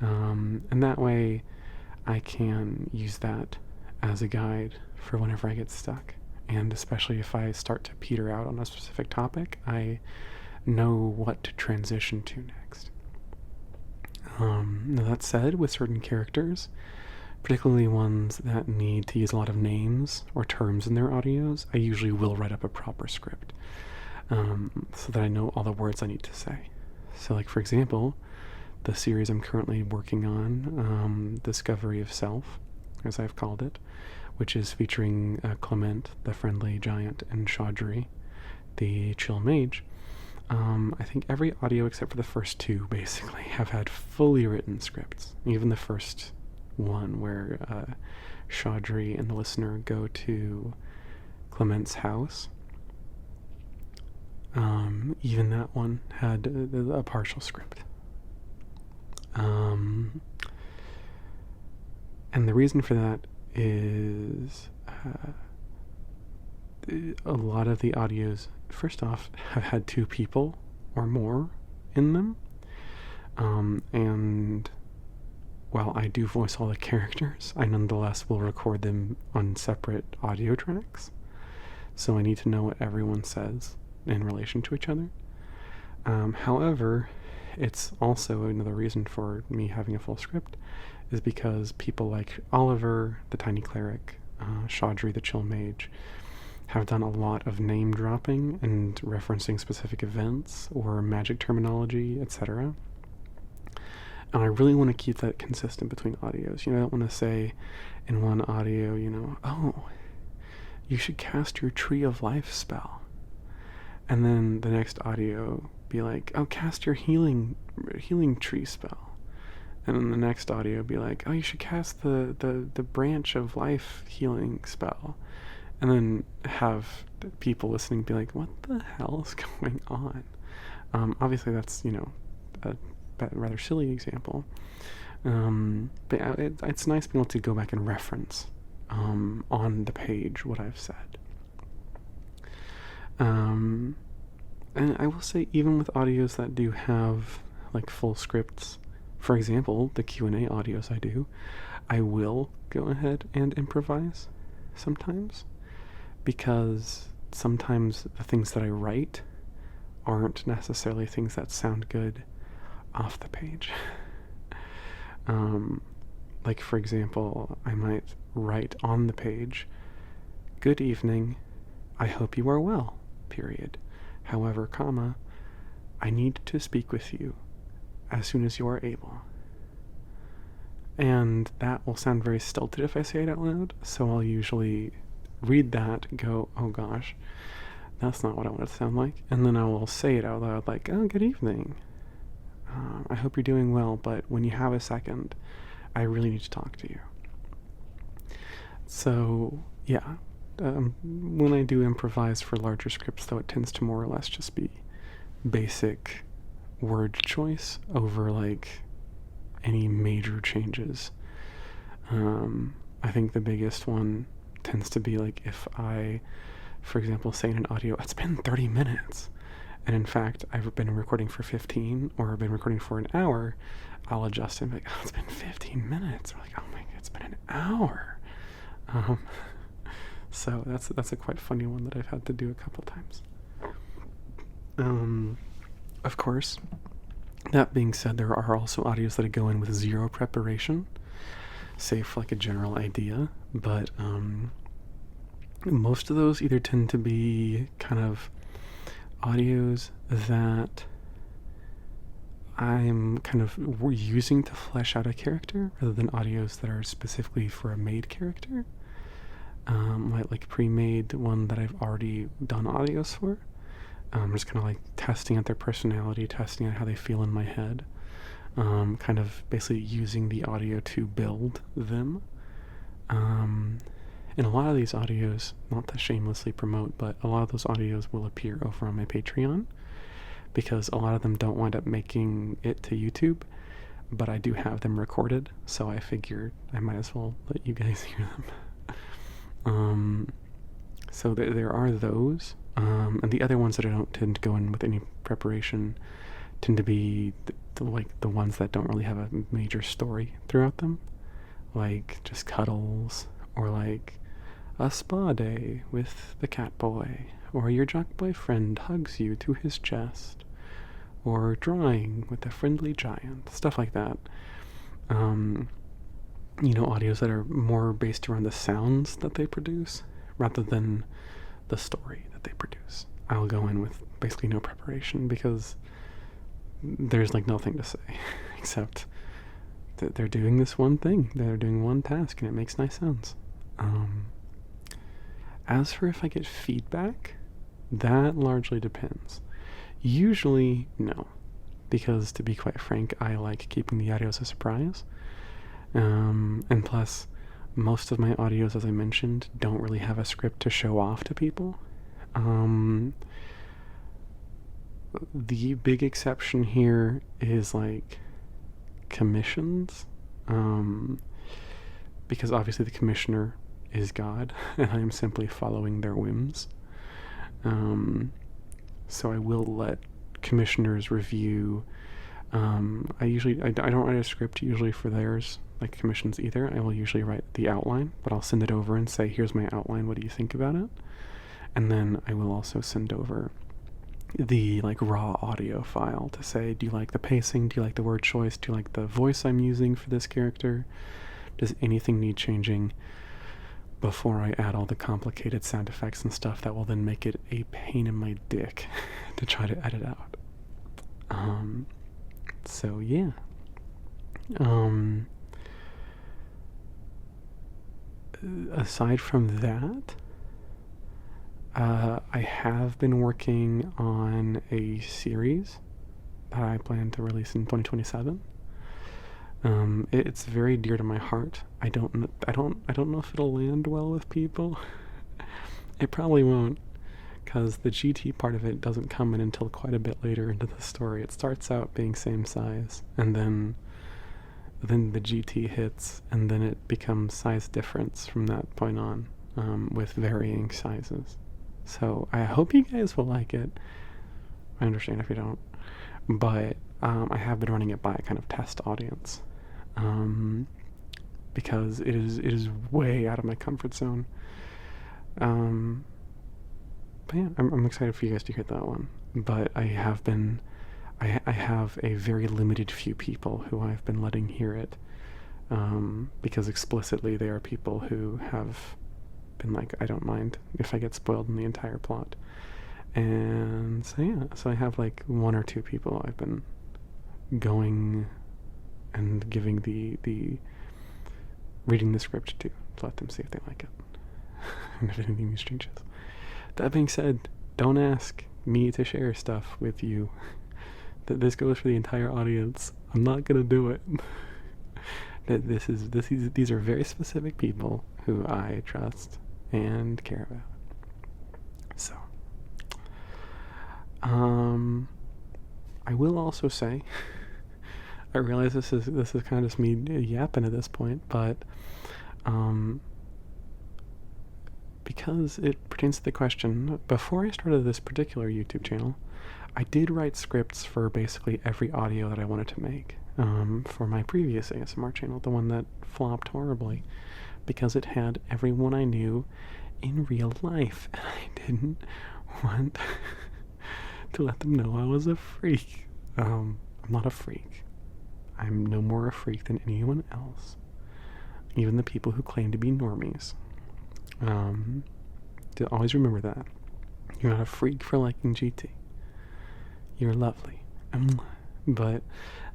And that way I can use that as a guide for whenever I get stuck. And especially if I start to peter out on a specific topic, I know what to transition to next. Now that said, with certain characters, particularly ones that need to use a lot of names or terms in their audios, I usually will write up a proper script so that I know all the words I need to say. So, like, for example, the series I'm currently working on, Discovery of Self, as I've called it, which is featuring Clement, the friendly giant, and Chaudry, the chill mage. I think every audio except for the first two basically have had fully written scripts. Even the first one where Chaudry and the listener go to Clement's house. Even that one had a partial script. And the reason for that is a lot of the audios, first off, have had two people or more in them. And while I do voice all the characters, I nonetheless will record them on separate audio tracks. So I need to know what everyone says in relation to each other. However, it's also another reason for me having a full script is because people like Oliver, the Tiny Cleric, Chaudry, the Chill Mage, have done a lot of name dropping and referencing specific events or magic terminology, etc. And I really want to keep that consistent between audios. I don't want to say in one audio, oh, you should cast your Tree of Life spell. And then the next audio be like, oh, cast your healing tree spell. And then the next audio be like, oh, you should cast the branch of life healing spell. And then have people listening be like, what the hell is going on? Obviously that's, a rather silly example. But it's nice being able to go back and reference on the page what I've said. And I will say, even with audios that do have like full scripts, for example, the Q&A audios I will go ahead and improvise sometimes, because sometimes the things that I write aren't necessarily things that sound good off the page. Like, for example, I might write on the page, "Good evening, I hope you are well, period. However, comma, I need to speak with you as soon as you are able." And that will sound very stilted if I say it out loud, so I'll usually read that and go, oh gosh, that's not what I want it to sound like. And then I will say it out loud like, oh, good evening. I hope you're doing well, but when you have a second, I really need to talk to you. So, yeah. When I do improvise for larger scripts, though, it tends to more or less just be basic word choice over like any major changes. I think the biggest one tends to be like if I, for example, say in an audio, it's been 30 minutes, and in fact I've been recording for 15 or I've been recording for an hour, I'll adjust and be like, oh, it's been 15 minutes. Or like, oh my god, it's been an hour. So that's a quite funny one that I've had to do a couple times. Of course, that being said, there are also audios that go in with zero preparation, save for like a general idea, but most of those either tend to be kind of audios that I'm kind of using to flesh out a character rather than audios that are specifically for a made character. Like pre-made one that I've already done audios for. Just kind of like testing out their personality, testing out how they feel in my head. Kind of basically using the audio to build them. And a lot of these audios, not to shamelessly promote, but a lot of those audios will appear over on my Patreon, because a lot of them don't wind up making it to YouTube, but I do have them recorded, so I figured I might as well let you guys hear them. So there are those, and the other ones that I don't tend to go in with any preparation tend to be the ones that don't really have a major story throughout them, like just cuddles, or like a spa day with the cat boy, or your jock boyfriend hugs you to his chest, or drawing with a friendly giant, stuff like that. audios that are more based around the sounds that they produce rather than the story that they produce. I'll go in with basically no preparation because there's like nothing to say except that they're doing this one thing. They're doing one task and it makes nice sounds. As for if I get feedback, that largely depends. Usually, no. Because to be quite frank, I like keeping the audios a surprise. And plus, most of my audios, as I mentioned, don't really have a script to show off to people. The big exception here is like commissions. Because obviously the commissioner is God, and I am simply following their whims. So I will let commissioners review. I don't write a script usually for theirs, like commissions either. I will usually write the outline, but I'll send it over and say, here's my outline, what do you think about it? And then I will also send over the like raw audio file to say, do you like the pacing? Do you like the word choice? Do you like the voice I'm using for this character? Does anything need changing? Before I add all the complicated sound effects and stuff that will then make it a pain in my dick to try to edit out. So yeah. Aside from that, I have been working on a series that I plan to release in 2027. It's very dear to my heart. I don't know if it'll land well with people. It probably won't, because the GT part of it doesn't come in until quite a bit later into the story. It starts out being same size, and then the GT hits, and then it becomes size difference from that point on, with varying sizes. So I hope you guys will like it. I understand if you don't, but I have been running it by a kind of test audience. Because it is way out of my comfort zone. But yeah, I'm excited for you guys to hear that one. But I have a very limited few people who I've been letting hear it, because explicitly they are people who have been like, I don't mind if I get spoiled in the entire plot. And so yeah, so I have like one or two people I've been going and giving the reading the script to let them see if they like it and if anything needs changes. That being said, don't ask me to share stuff with you. That this goes for the entire audience. I'm not gonna do it. These are very specific people who I trust and care about. So, I will also say, I realize this is kind of just me yapping at this point, but because it pertains to the question, before I started this particular YouTube channel, I did write scripts for basically every audio that I wanted to make, for my previous ASMR channel, the one that flopped horribly, because it had everyone I knew in real life, and I didn't want to let them know I was a freak. I'm not a freak. I'm no more a freak than anyone else, even the people who claim to be normies. Always remember that. You're not a freak for liking GT. You're lovely. But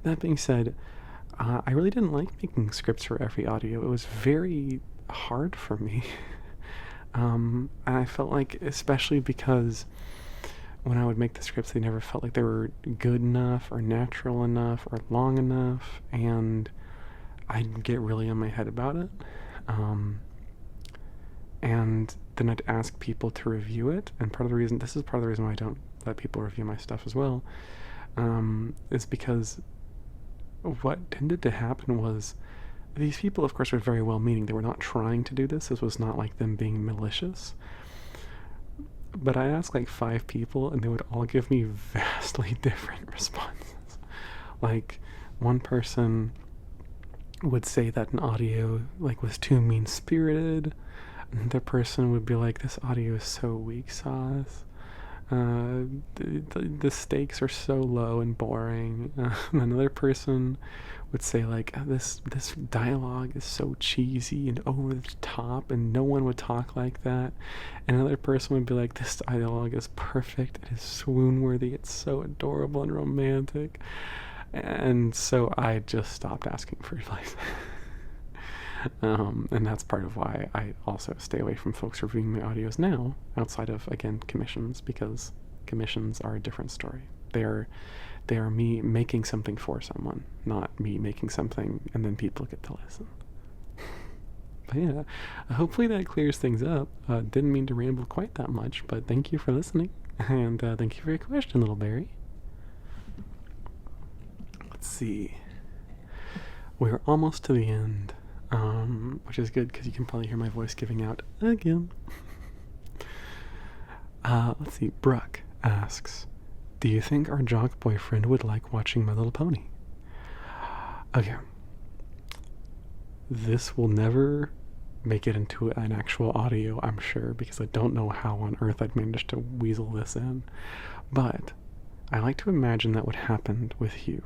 that being said, I really didn't like making scripts for every audio. It was very hard for me. And I felt like, especially because when I would make the scripts, they never felt like they were good enough or natural enough or long enough, and I'd get really in my head about it. And then I'd ask people to review it, and this is part of the reason why I don't let people review my stuff as well, is because what tended to happen was these people, of course, were very well-meaning. They were not trying to do this. This was not like them being malicious. But I asked like 5 people, and they would all give me vastly different responses. Like, one person would say that an audio like was too mean-spirited. Another person would be like, this audio is so weak sauce. The stakes are so low and boring. Another person would say like, this dialogue is so cheesy and over the top, and no one would talk like that. And another person would be like, this dialogue is perfect. It is swoon worthy. It's so adorable and romantic. And so I just stopped asking for advice. And that's part of why I also stay away from folks reviewing my audios now, outside of, again, commissions, because commissions are a different story. They are me making something for someone, not me making something and then people get to listen. But yeah, hopefully that clears things up. Didn't mean to ramble quite that much, but thank you for listening, and thank you for your question, little Barry. Let's see. We're almost to the end. Which is good because you can probably hear my voice giving out again. Let's see. Brooke asks, do you think our jock boyfriend would like watching My Little Pony? Okay. This will never make it into an actual audio, I'm sure, because I don't know how on earth I'd manage to weasel this in. But I like to imagine that what happened with Hugh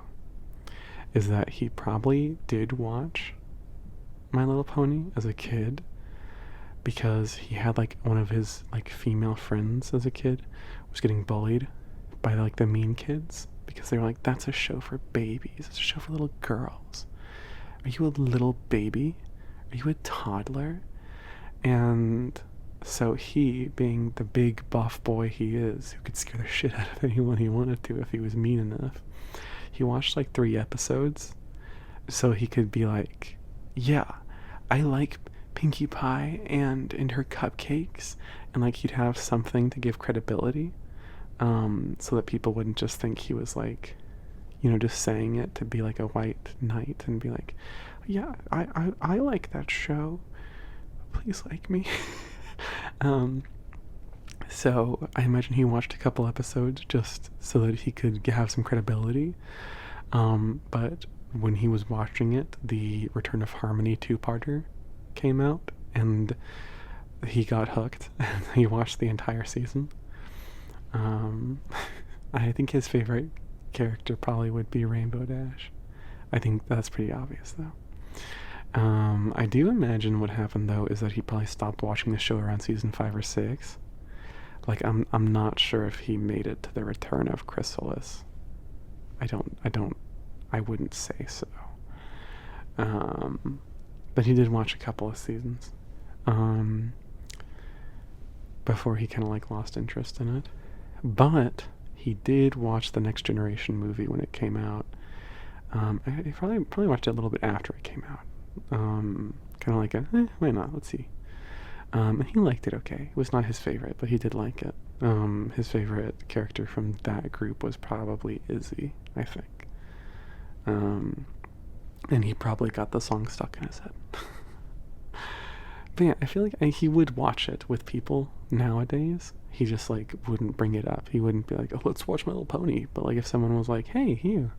is that he probably did watch My Little Pony as a kid because he had like one of his like female friends as a kid was getting bullied by like the mean kids because they were like, that's a show for babies, it's a show for little girls. Are you a little baby? Are you a toddler? And so he, being the big buff boy he is, who could scare the shit out of anyone he wanted to if he was mean enough, he watched like 3 episodes so he could be like, yeah, I like Pinkie Pie and her cupcakes, and like he'd have something to give credibility, so that people wouldn't just think he was like, just saying it to be like a white knight and be like, yeah, I like that show, please like me. So I imagine he watched a couple episodes just so that he could have some credibility, but when he was watching it, the Return of Harmony 2-parter came out, and he got hooked, and he watched the entire season. I think his favorite character probably would be Rainbow Dash. I think that's pretty obvious, though. I do imagine what happened, though, is that he probably stopped watching the show around season 5 or 6. Like, I'm not sure if he made it to the return of Chrysalis. I wouldn't say so. But he did watch a couple of seasons before he kind of like lost interest in it. But he did watch the Next Generation movie when it came out. He probably watched it a little bit after it came out. Kind of like why not? Let's see. And he liked it okay. It was not his favorite, but he did like it. His favorite character from that group was probably Izzy, I think. And he probably got the song stuck in his head. But yeah, I feel like he would watch it with people nowadays. He just like wouldn't bring it up. He wouldn't be like, oh, let's watch My Little Pony. But like if someone was like, hey, Hugh,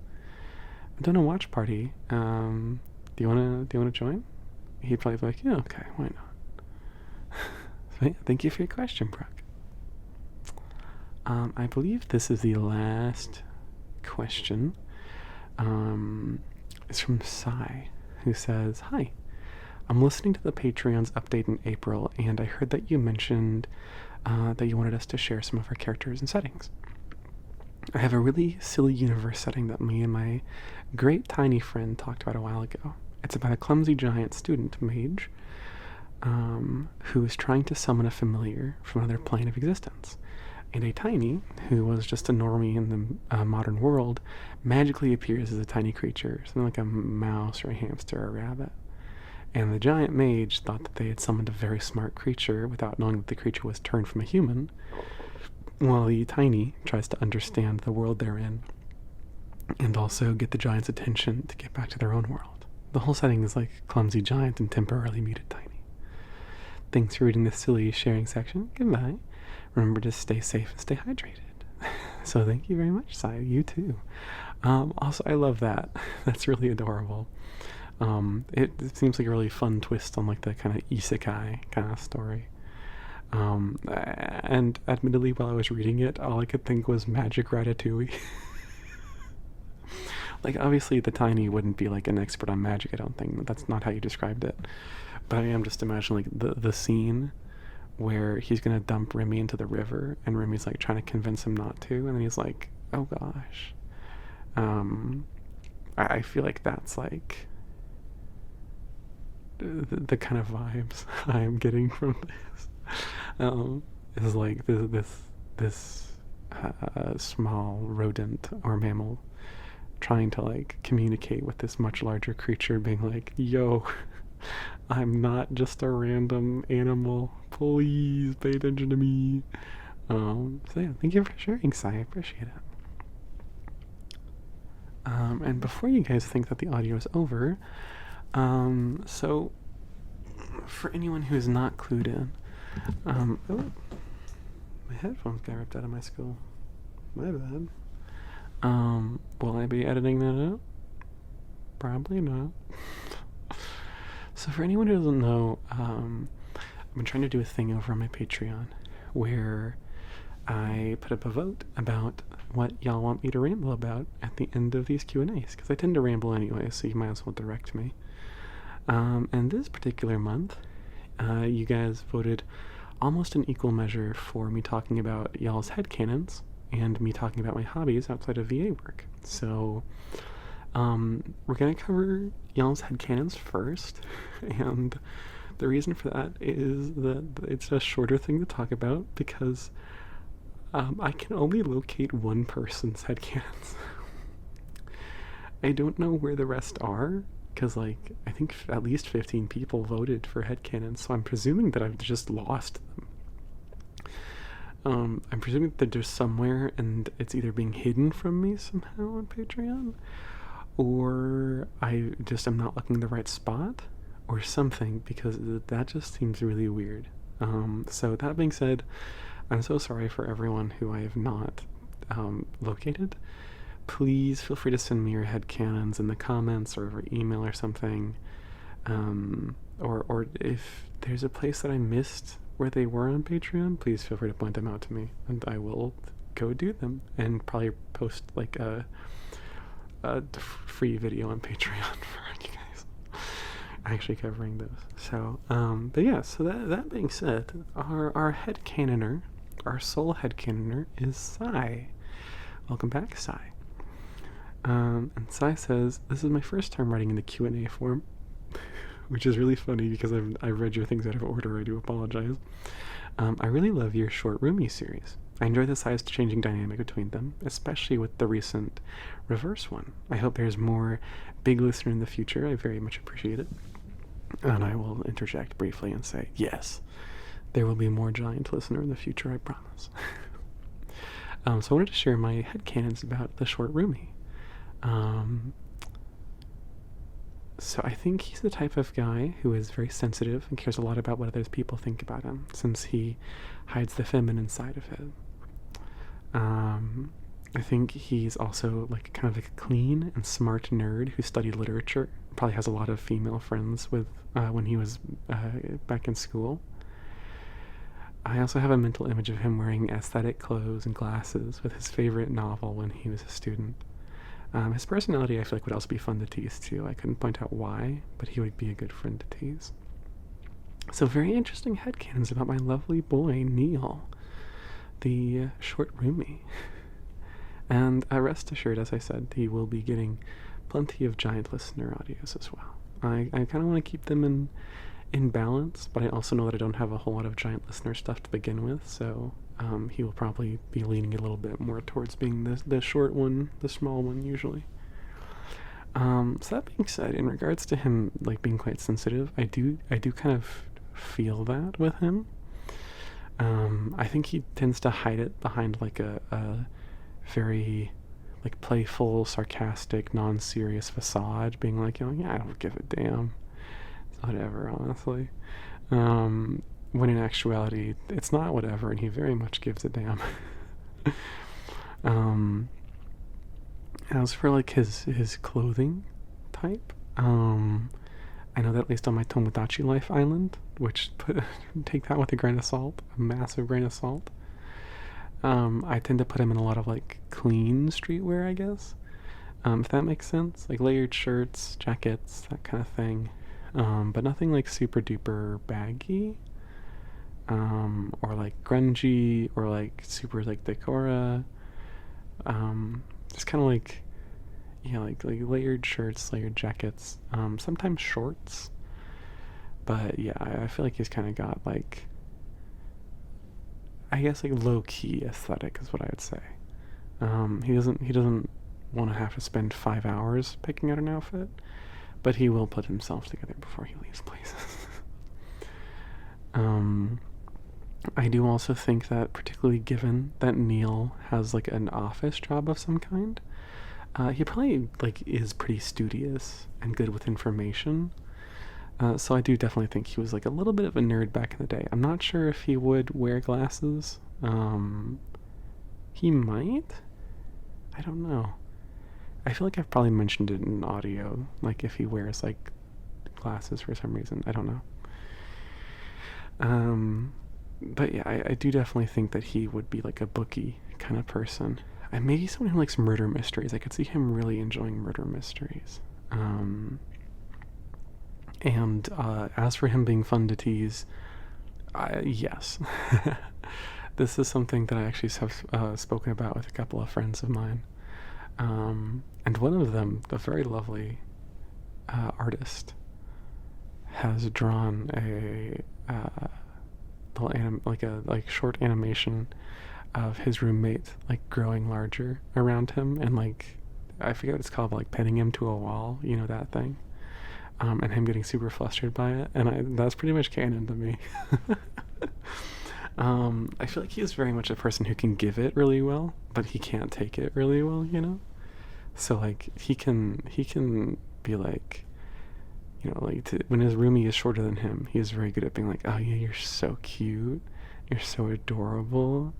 I've done a watch party. Do you wanna join? He'd probably be like, yeah, okay, why not? So yeah, thank you for your question, Brooke. I believe this is the last question. It's from Sai, who says, hi, I'm listening to the Patreon's update in April, and I heard that you mentioned that you wanted us to share some of our characters and settings. I have a really silly universe setting that me and my great tiny friend talked about a while ago. It's about a clumsy giant student mage who is trying to summon a familiar from another plane of existence. And a tiny, who was just a normie in the modern world, magically appears as a tiny creature, something like a mouse or a hamster or a rabbit. And the giant mage thought that they had summoned a very smart creature without knowing that the creature was turned from a human, while the tiny tries to understand the world they're in and also get the giant's attention to get back to their own world. The whole setting is like clumsy giant and temporarily muted tiny. Thanks for reading this silly sharing section. Goodbye. Remember to stay safe and stay hydrated. So thank you very much, Sai. You too. Also, I love that. That's really adorable. It seems like a really fun twist on like the kind of isekai kind of story. And admittedly, while I was reading it, all I could think was magic ratatouille. Like, obviously, the Tiny wouldn't be like an expert on magic. I don't think that's not how you described it. But I am just imagining like the scene where he's gonna dump Remy into the river, and Remy's like trying to convince him not to, and then he's like, "Oh gosh." I feel like that's like the kind of vibes I am getting from this. Is like this small rodent or mammal trying to like communicate with this much larger creature, being like, "Yo, I'm not just a random animal. Please pay attention to me." So yeah, thank you for sharing, Sai. I appreciate it. And before you guys think that the audio is over, so for anyone who is not clued in, oh, my headphones got ripped out of my skull. My bad. Will I be editing that out? Probably not. So for anyone who doesn't know, I've been trying to do a thing over on my Patreon where I put up a vote about what y'all want me to ramble about at the end of these Q&As, because I tend to ramble anyway, so you might as well direct me. And this particular month, you guys voted almost in equal measure for me talking about y'all's headcanons and me talking about my hobbies outside of VA work. So we're going to cover y'all's headcanons first, and the reason for that is that it's a shorter thing to talk about because I can only locate one person's headcanons. I don't know where the rest are, because like I think at least 15 people voted for headcanons, so I'm presuming that I've just lost them. I'm presuming that they're just somewhere and it's either being hidden from me somehow on Patreon, or I just am not looking in the right spot, or something, because that just seems really weird. So that being said, I'm so sorry for everyone who I have not located. Please feel free to send me your headcanons in the comments or over email or something. Or if there's a place that I missed where they were on Patreon, please feel free to point them out to me, and I will go do them and probably post like a free video on Patreon for you guys actually covering those. So, but yeah, so that being said, our headcanoner, our sole headcanoner is Sai. Welcome back, Sai. And Sai says, "This is my first time writing in the Q&A form," which is really funny because I read your things out of order. I do apologize. "I really love your short Rumi series. I enjoy the size-changing dynamic between them, especially with the recent reverse one. I hope there's more big listener in the future. I very much appreciate it." And I will interject briefly and say, yes, there will be more giant listener in the future, I promise. So I wanted to share my headcanons about the short Rumi. So I think he's the type of guy who is very sensitive and cares a lot about what other people think about him, since he hides the feminine side of it. I think he's also like kind of like a clean and smart nerd who studied literature. Probably has a lot of female friends with when he was back in school. I also have a mental image of him wearing aesthetic clothes and glasses with his favorite novel when he was a student. His personality I feel like would also be fun to tease too. I couldn't point out why, but he would be a good friend to tease. So very interesting headcanons about my lovely boy, Neil, the short Rumi. And rest assured, as I said, he will be getting plenty of giant listener audios as well. I kind of want to keep them in balance, but I also know that I don't have a whole lot of giant listener stuff to begin with, so he will probably be leaning a little bit more towards being the short one, the small one usually. So that being said, in regards to him like being quite sensitive, I do kind of feel that with him. I think he tends to hide it behind like a very like playful, sarcastic, non-serious facade, being like, yeah, I don't give a damn. It's whatever, honestly. When in actuality, it's not whatever, and he very much gives a damn. As for like his clothing type, I know that at least on my Tomodachi Life Island, which take that with a grain of salt, a massive grain of salt. I tend to put him in a lot of like clean streetwear, I guess. If that makes sense, like layered shirts, jackets, that kind of thing. But nothing like super duper baggy, or like grungy, or like super like decora. Just kind of like, yeah, like layered shirts, layered jackets, sometimes shorts. But yeah, I feel like he's kind of got like, I guess like low key aesthetic is what I would say. He doesn't want to have to spend 5 hours picking out an outfit, but he will put himself together before he leaves places. I do also think that, particularly given that Neil has like an office job of some kind, he probably like is pretty studious and good with information. So I do definitely think he was like a little bit of a nerd back in the day. I'm not sure if he would wear glasses. He might. I don't know. I feel like I've probably mentioned it in audio, like if he wears like glasses for some reason. I don't know. But yeah, I do definitely think that he would be like a bookie kind of person. And maybe someone who likes murder mysteries. I could see him really enjoying murder mysteries. And as for him being fun to tease, yes. This is something that I actually have spoken about with a couple of friends of mine. And one of them, the very lovely artist, has drawn a little short animation of his roommate like growing larger around him, and like I forget what it's called, like pinning him to a wall, you know, that thing. And him getting super flustered by it, and that's pretty much canon to me. I feel like he is very much a person who can give it really well, but he can't take it really well, you know. So like he can be like, you know, like when his roomie is shorter than him, he is very good at being like, oh yeah, you're so cute, you're so adorable,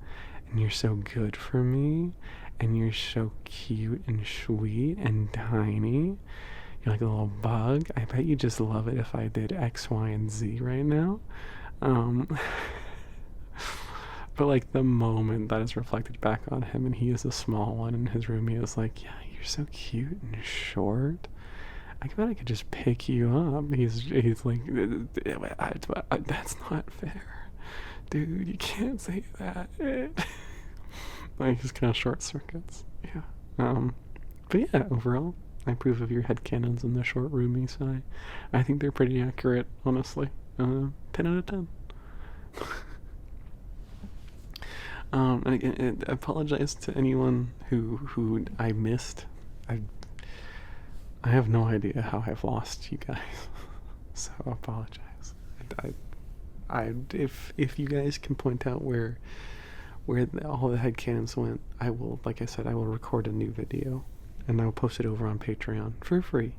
and you're so good for me, and you're so cute and sweet and tiny. You're like a little bug. I bet you just love it if I did X, Y, and Z right now. But like the moment that is reflected back on him and he is a small one and his roomie is like, yeah, you're so cute and short, I bet I could just pick you up. He's like, that's not fair. Dude, you can't say that. Like, he's kind of short circuits. Yeah. But yeah, overall, I approve of your headcanons and the short roomie side. I think they're pretty accurate, honestly. 10 out of 10. And again, I apologize to anyone who I missed. I have no idea how I've lost you guys, so I apologize. If you guys can point out where all the headcanons went, I will, like I said, I will record a new video and I will post it over on Patreon for free.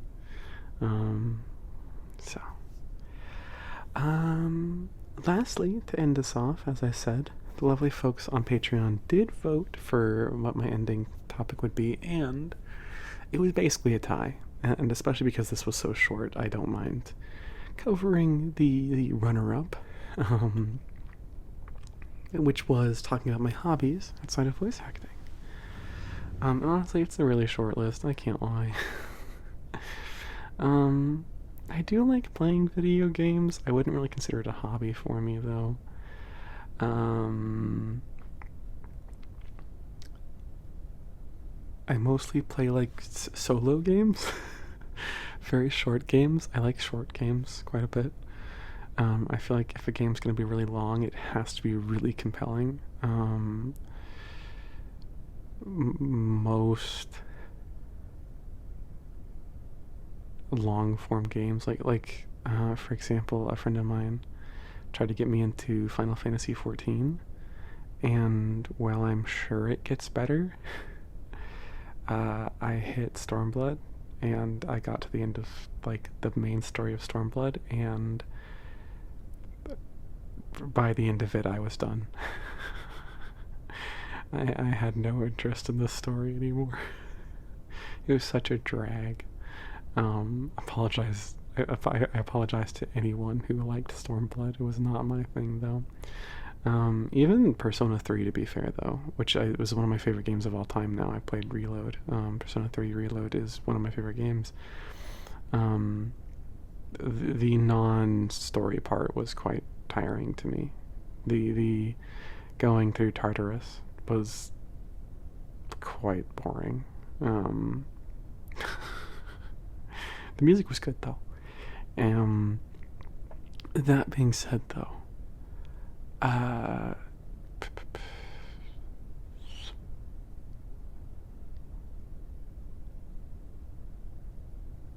Lastly, to end us off, as I said, the lovely folks on Patreon did vote for what my ending topic would be, and it was basically a tie. And especially because this was so short, I don't mind covering the runner-up, which was talking about my hobbies outside of voice acting. And honestly, it's a really short list, I can't lie. I do like playing video games. I wouldn't really consider it a hobby for me, though. I mostly play like solo games. Very short games. I like short games quite a bit. I feel like if a game's going to be really long, it has to be really compelling. Most long form games, for example, a friend of mine tried to get me into Final Fantasy XIV, and while I'm sure it gets better, I hit Stormblood, and I got to the end of like the main story of Stormblood, and by the end of it I was done. I had no interest in this story anymore. It was such a drag. Apologize I apologize to anyone who liked Stormblood. It was not my thing, though. Even Persona 3, to be fair, though, which was one of my favorite games of all time now. I played Reload. Persona 3 Reload is one of my favorite games. The non-story part was quite tiring to me. The going through Tartarus was quite boring. The music was good, though. That being said, though, I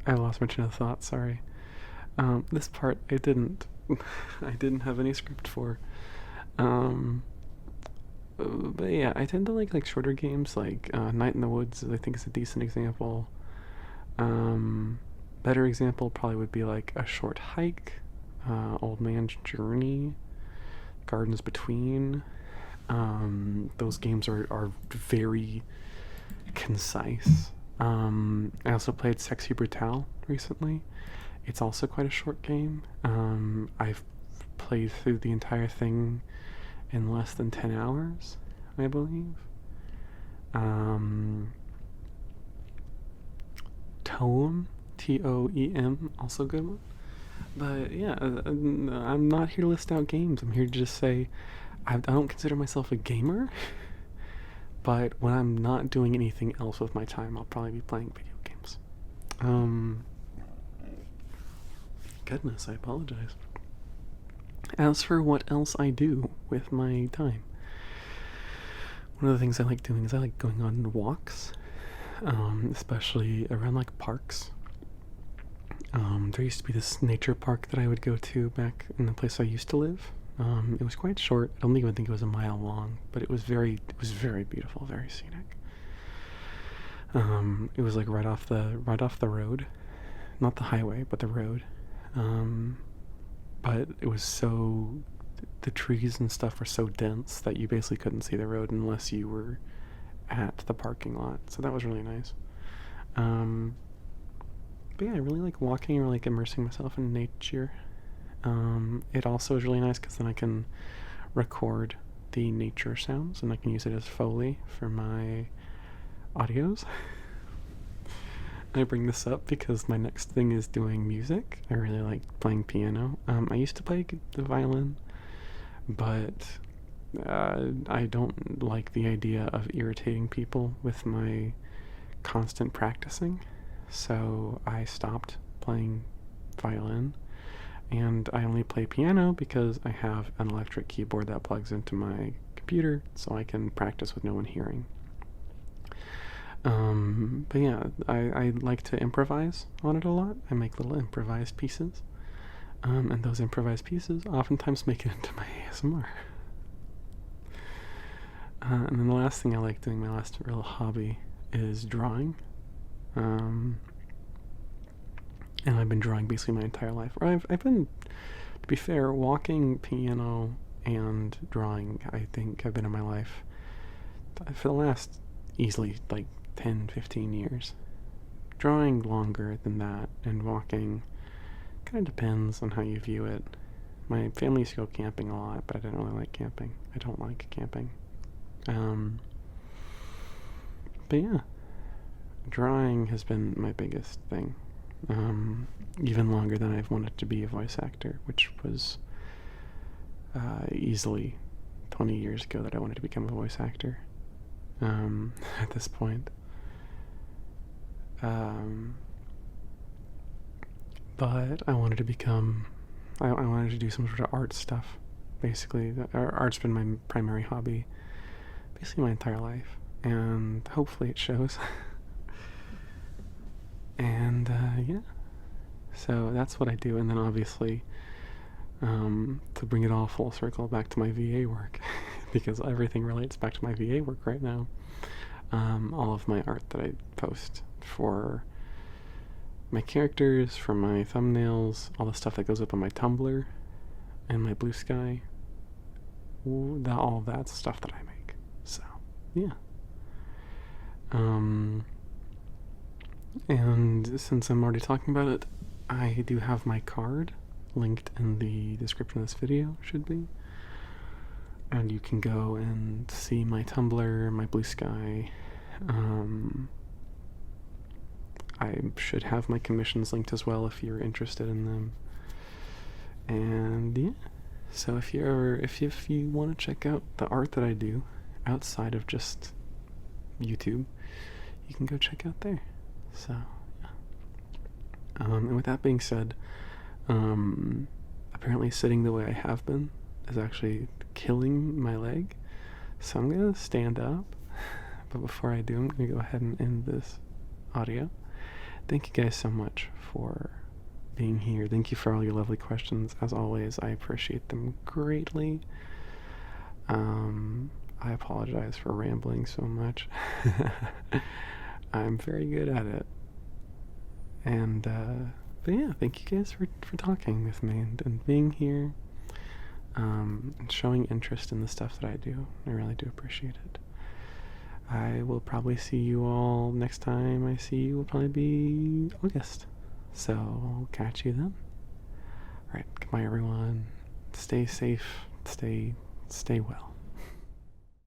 lost my train of thought. Sorry. This part I didn't have any script for. But yeah, I tend to like shorter games, like Night in the Woods. I think is a decent example. Better example probably would be like A Short Hike, Old Man's Journey, Gardens Between. Those games are very concise. I also played Sexy Brutale recently. It's also quite a short game. I've played through the entire thing in less than 10 hours, I believe. Toem, Toem, also good one. But yeah, I'm not here to list out games. I'm here to just say I don't consider myself a gamer, but when I'm not doing anything else with my time, I'll probably be playing video games. Goodness, I apologize. As for what else I do with my time, one of the things I like doing is I like going on walks, especially around like parks. There used to be this nature park that I would go to back in the place I used to live. It was quite short. I don't even think it was a mile long, but it was very beautiful, very scenic. It was like right off the road, not the highway, but the road. But it was the trees and stuff were so dense that you basically couldn't see the road unless you were at the parking lot. So that was really nice. But yeah, I really like walking or like immersing myself in nature. It also is really nice because then I can record the nature sounds and I can use it as Foley for my audios. I bring this up because my next thing is doing music. I really like playing piano. I used to play the violin, but I don't like the idea of irritating people with my constant practicing. So I stopped playing violin, and I only play piano because I have an electric keyboard that plugs into my computer so I can practice with no one hearing. But yeah, I like to improvise on it a lot. I make little improvised pieces. And those improvised pieces oftentimes make it into my ASMR. And then the last thing I like doing, my last real hobby, is drawing. And I've been drawing basically my entire life. Or I've been, to be fair, walking, piano, and drawing, I think I've been in my life for the last easily like 10, 15 years. Drawing longer than that, and walking kind of depends on how you view it. My family used to go camping a lot, but I didn't really like camping. I don't like camping. But yeah, drawing has been my biggest thing. Even longer than I've wanted to be a voice actor, which was easily 20 years ago that I wanted to become a voice actor. At this point. But I wanted to become, I wanted to do some sort of art stuff, basically. Art's been my primary hobby, basically my entire life, and hopefully it shows. And, yeah. So that's what I do, and then obviously, to bring it all full circle back to my VA work, because everything relates back to my VA work right now. All of my art that I post for my characters, for my thumbnails, all the stuff that goes up on my Tumblr and my Blue Sky, all of that's stuff that I make. So, yeah. And since I'm already talking about it, I do have my card linked in the description of this video, should be. And you can go and see my Tumblr, my Blue Sky. I should have my commissions linked as well if you're interested in them. And yeah, so if you want to check out the art that I do outside of just YouTube, you can go check out there. So yeah. And with that being said, apparently sitting the way I have been is actually killing my leg, so I'm gonna stand up. But before I do, I'm gonna go ahead and end this audio. Thank you guys so much for being here. Thank you for all your lovely questions. As always, I appreciate them greatly. I apologize for rambling so much. I'm very good at it. And but yeah, thank you guys for talking with me and being here, and showing interest in the stuff that I do. I really do appreciate it. I will probably see you all next time I see you will probably be August. So I'll catch you then. Alright, goodbye everyone. Stay safe, stay well.